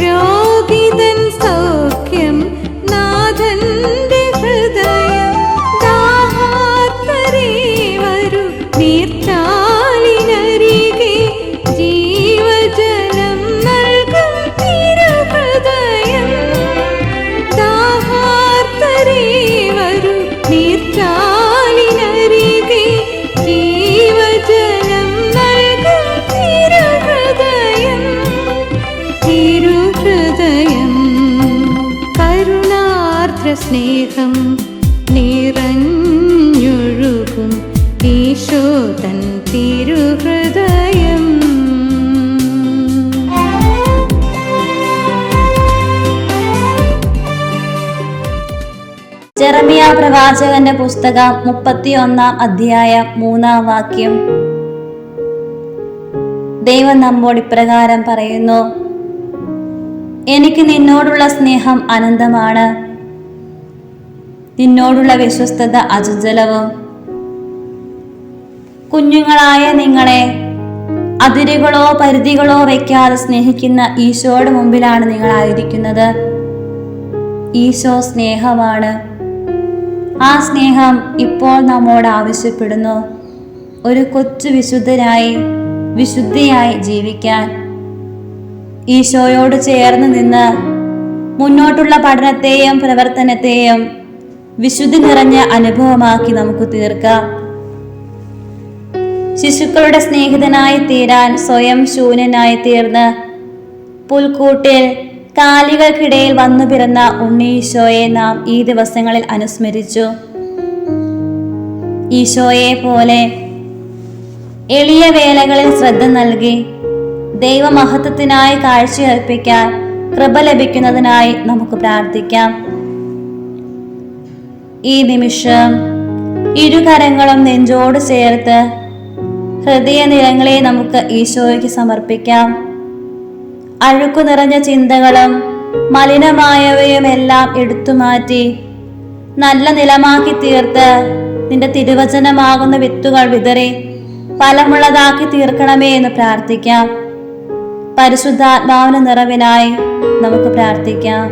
രോഗിതൻ സൗഖ്യം, നാഥന്റെ ഹൃദയം. ദാഹാർത്തരേ വരൂ നീർച്ചാലിനരികെ, ജീവജലം നൽകും തിരുഹൃദയം. ദാഹാർത്തരേ വരൂ നീർച്ചാലിനരികെ, ജീവജലം നൽകും തിരുഹൃദയം. തിരുഹൃദയം. കരുണാർദ്ര സ്നേഹം നിറഞ്ഞൊഴുകും ഈശോ തൻ തിരുഹൃദയം. ജെറമിയ പ്രവാചകന്റെ പുസ്തകം 31-ാം അധ്യായം 3-ാം വാക്യം. ദൈവം നമ്മോട് ഇപ്രകാരം പറയുന്നു, എനിക്ക് നിന്നോടുള്ള സ്നേഹം അനന്തമാണ്, നിന്നോടുള്ള വിശ്വസ്തത അചഞ്ചലവും. കുഞ്ഞുങ്ങളായ നിങ്ങളെ അതിരുകളോ പരിധികളോ വയ്ക്കാതെ സ്നേഹിക്കുന്ന ഈശോയുടെ മുമ്പിലാണ് നിങ്ങളായിരിക്കുന്നത്. ഈശോ സ്നേഹമാണ്. ആ സ്നേഹം ഇപ്പോൾ നമ്മോട് ആവശ്യപ്പെടുന്നു. ഒരു കൊച്ചു വിശുദ്ധിയായി ജീവിക്കാൻ. ഈശോയോട് ചേർന്ന് നിന്ന് മുന്നോട്ടുള്ള പഠനത്തെയും പ്രവർത്തനത്തെയും വിശുദ്ധി നിറഞ്ഞ അനുഭവമാക്കി നമുക്ക് തീർക്കാം. ശിശുക്കളുടെ സ്നേഹിതനായി തീരാൻ സ്വയം ശൂന്യനായി തീർന്ന് പുൽക്കൂട്ടിൽ കാലികൾക്കിടയിൽ വന്നു പിറന്ന ഉണ്ണീശോയെ നാം ഈ ദിവസങ്ങളിൽ അനുസ്മരിച്ചു. ഈശോയെ പോലെ എളിയ വേലകളിൽ ശ്രദ്ധ നൽകി ദൈവമഹത്വത്തിനായി കാഴ്ചയർപ്പിക്കാൻ കൃപ ലഭിക്കുന്നതിനായി നമുക്ക് പ്രാർത്ഥിക്കാം. ഈ നിമിഷം ഇരുകരങ്ങളും നെഞ്ചോട് ചേർത്ത് ഹൃദയ നിലങ്ങളെ നമുക്ക് ഈശോയ്ക്ക് സമർപ്പിക്കാം. അഴുക്കു നിറഞ്ഞ ചിന്തകളും മലിനമായവയുമെല്ലാം എടുത്തുമാറ്റി നല്ല നിലമാക്കി തീർത്ത് നിന്റെ തിരുവചനമാകുന്ന വിത്തുകൾ വിതറി ഫലമുള്ളതാക്കി തീർക്കണമേ എന്ന് പ്രാർത്ഥിക്കാം. പരിശുദ്ധാത്മാവിന്റെ നിറവിനായി നമുക്ക് പ്രാർത്ഥിക്കാം.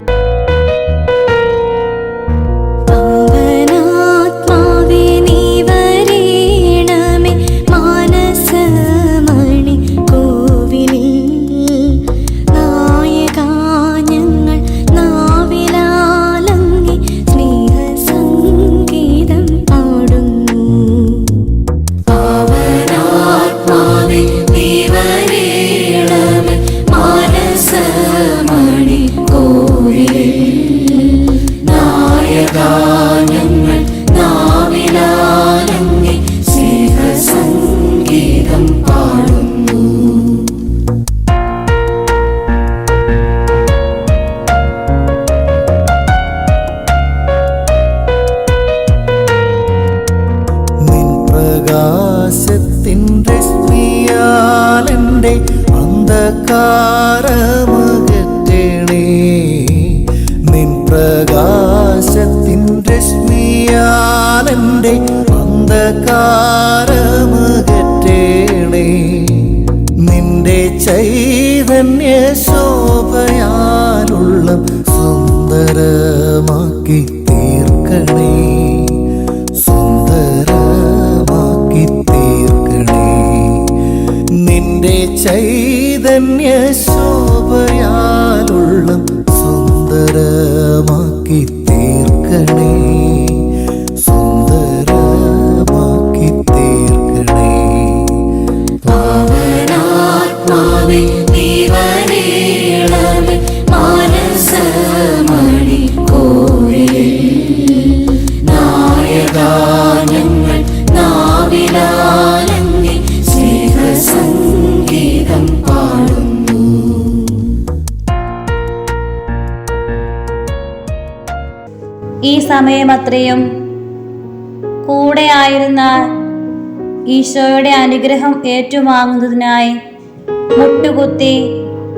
പ്രകാശത്തിൻ രശ്മിയാലെൻ്റെ അന്ധകാരമകറ്റണേ. നിൻ പ്രകാശത്തിൻ രശ്മിയാലെൻ്റെ അന്ധകാരമകറ്റണേ. നിന്റെ ചൈതന്യ ശോഭയാലുള്ള സുന്ദരമാക്കി തീർക്കണേ. നിന്റെ ചൈതന്യ ശോഭയാലുള്ള സുന്ദരമാക്കി തീർക്കണേ. സുന്ദരമാക്കി തീർക്കണേ. പാവനാത്മാവേ നീ വരേണമേ. മാനസമണി കോവിലിൽ നായകാനങ്ങൾ നാവിലാലങ്ങി സ്നേഹസംഗീതം പാടുന്നു. ഈ സമയമത്രയും കൂടെയായിരുന്ന ഈശോയുടെ അനുഗ്രഹം ഏറ്റുവാങ്ങുന്നതിനായി മുട്ടുകുത്തി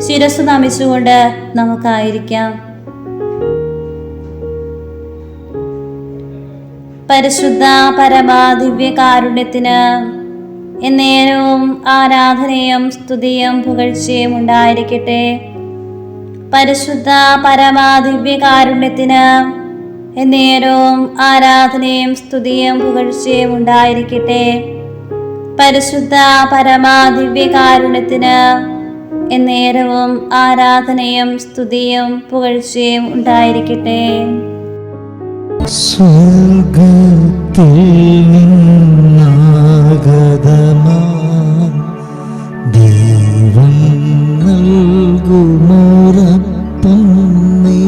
ശിരസ്സു നമിച്ചുകൊണ്ട് നമുക്കായിരിക്കാം. പരിശുദ്ധ പരമാ ദിവ്യകാരുണ്യത്തിന് എന്നേരവും ആരാധനയും സ്തുതിയും പുകഴ്ചയും ഉണ്ടായിരിക്കട്ടെ. പരിശുദ്ധ പരമാ ദിവ്യകാരുണ്യത്തിന് എന്നേരവും ആരാധനയും സ്തുതിയും പുകഴ്ചയും ഉണ്ടായിരിക്കട്ടെ. പരിശുദ്ധ പരമാ ദിവ്യകാരുണ്യത്തിന് എന്നേരവും ആരാധനയും സ്തുതിയും പുകഴ്ചയും ഉണ്ടായിരിക്കട്ടെ. സ്വർഗത്തിൽ നിന്നാഗതമാ ദൈവം നൽകുമോറപ്പം നീ.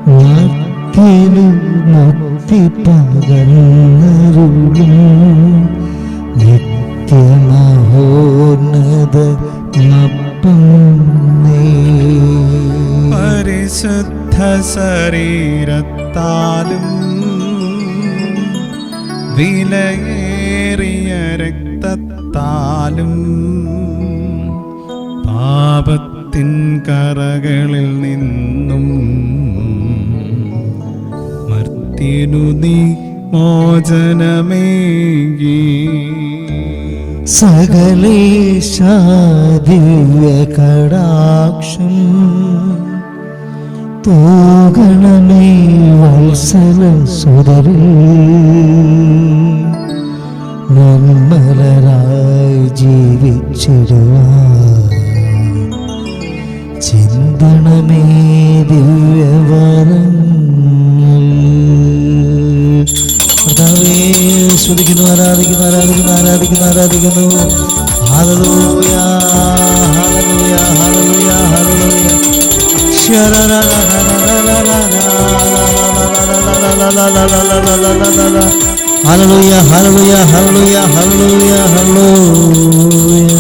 മർത്യനു മുക്തി പകർന്നരുളും നിത്യമഹോന്നതമപ്പം നീ. പരിശുദ്ധ ശരീരത്താലും വിലയേറിയ രക്തത്താലും പാപത്തിൻ കറകളിൽ നിന്നും മർത്യനു നീ മോചനമേകി. സകലേശാ ദിവ്യ കടാക്ഷം പോകണമേ വത്സല സുതരിൽ നിർമ്മലരായി ജീവിച്ചിടുവാൻ ചിന്തണമേ ദിവ്യവരങ്ങൾ. കർത്താവേ, സ്തുതിക്കുന്നു, ആരാധിക്കുന്നു, ആരാധിക്കുന്നു, ആരാധിക്കുന്നു, ആരാധിക്കുന്നു. Hallelujah, hallelujah, hallelujah, hallelujah. Hallelujah, hallelujah, hallelujah, hallelujah, hallelujah.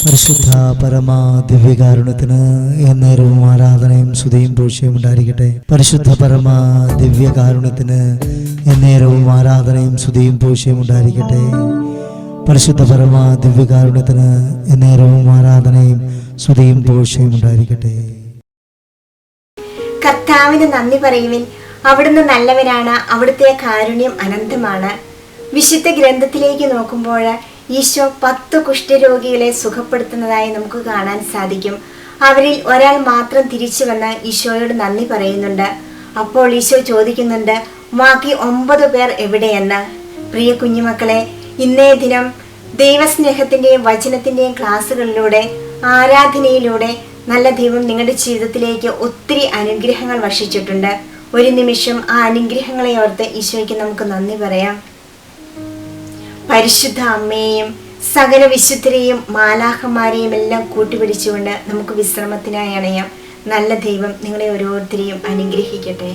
പരിശുദ്ധ പരമാ ദിവ്യകാരുണ്യത്തിന് എന്നേരവും ആരാധനയും സ്തുതിയും പൂഴ്ചയും ഉണ്ടായിരിക്കട്ടെ. പരിശുദ്ധ പരമാ ദിവ്യകാരുണ്യത്തിന് എന്നേരവും ആരാധനയും സ്തുതിയും പൂഴ്ചയും ഉണ്ടായിരിക്കട്ടെ. പരിശുദ്ധ പരമാ ദിവ്യകാരുണ്യത്തിന് എന്നേരവും ആരാധനയും സ്തുതിയും പൂഴ്ചയും ഉണ്ടായിരിക്കട്ടെ. കർത്താവിന് നന്ദി പറയുവിൻ, അവിടുന്ന് നല്ലവനാണ്, അവിടുത്തെ കാരുണ്യം അനന്തമാണ്. വിശുദ്ധ ഗ്രന്ഥത്തിലേക്ക് നോക്കുമ്പോൾ ഈശോ 10 കുഷ്ഠരോഗികളെ സുഖപ്പെടുത്തുന്നതായി നമുക്ക് കാണാൻ സാധിക്കും. അവരിൽ ഒരാൾ മാത്രം തിരിച്ചു വന്ന് ഈശോയോട് നന്ദി പറയുന്നുണ്ട്. അപ്പോൾ ഈശോ ചോദിക്കുന്നുണ്ട്, ബാക്കി 9 പേർ എവിടെയെന്ന്. പ്രിയ കുഞ്ഞുമക്കളെ, ഇന്നേ ദിനം ദൈവസ്നേഹത്തിൻ്റെയും വചനത്തിൻ്റെയും ക്ലാസ്സുകളിലൂടെ, ആരാധനയിലൂടെ നല്ല ദൈവം നിങ്ങളുടെ ജീവിതത്തിലേക്ക് ഒത്തിരി അനുഗ്രഹങ്ങൾ വർഷിച്ചിട്ടുണ്ട്. ഒരു നിമിഷം ആ അനുഗ്രഹങ്ങളെ ഓർത്ത് ഈശോയ്ക്ക് നമുക്ക് നന്ദി പറയാം. പരിശുദ്ധ അമ്മയെയും സകല വിശുദ്ധരെയും മാലാഖമാരെയും എല്ലാം കൂട്ടുപിടിച്ചുകൊണ്ട് നമുക്ക് വിശ്രമത്തിനായി അണയാം. നല്ല ദൈവം നിങ്ങളെ ഓരോരുത്തരെയും അനുഗ്രഹിക്കട്ടെ.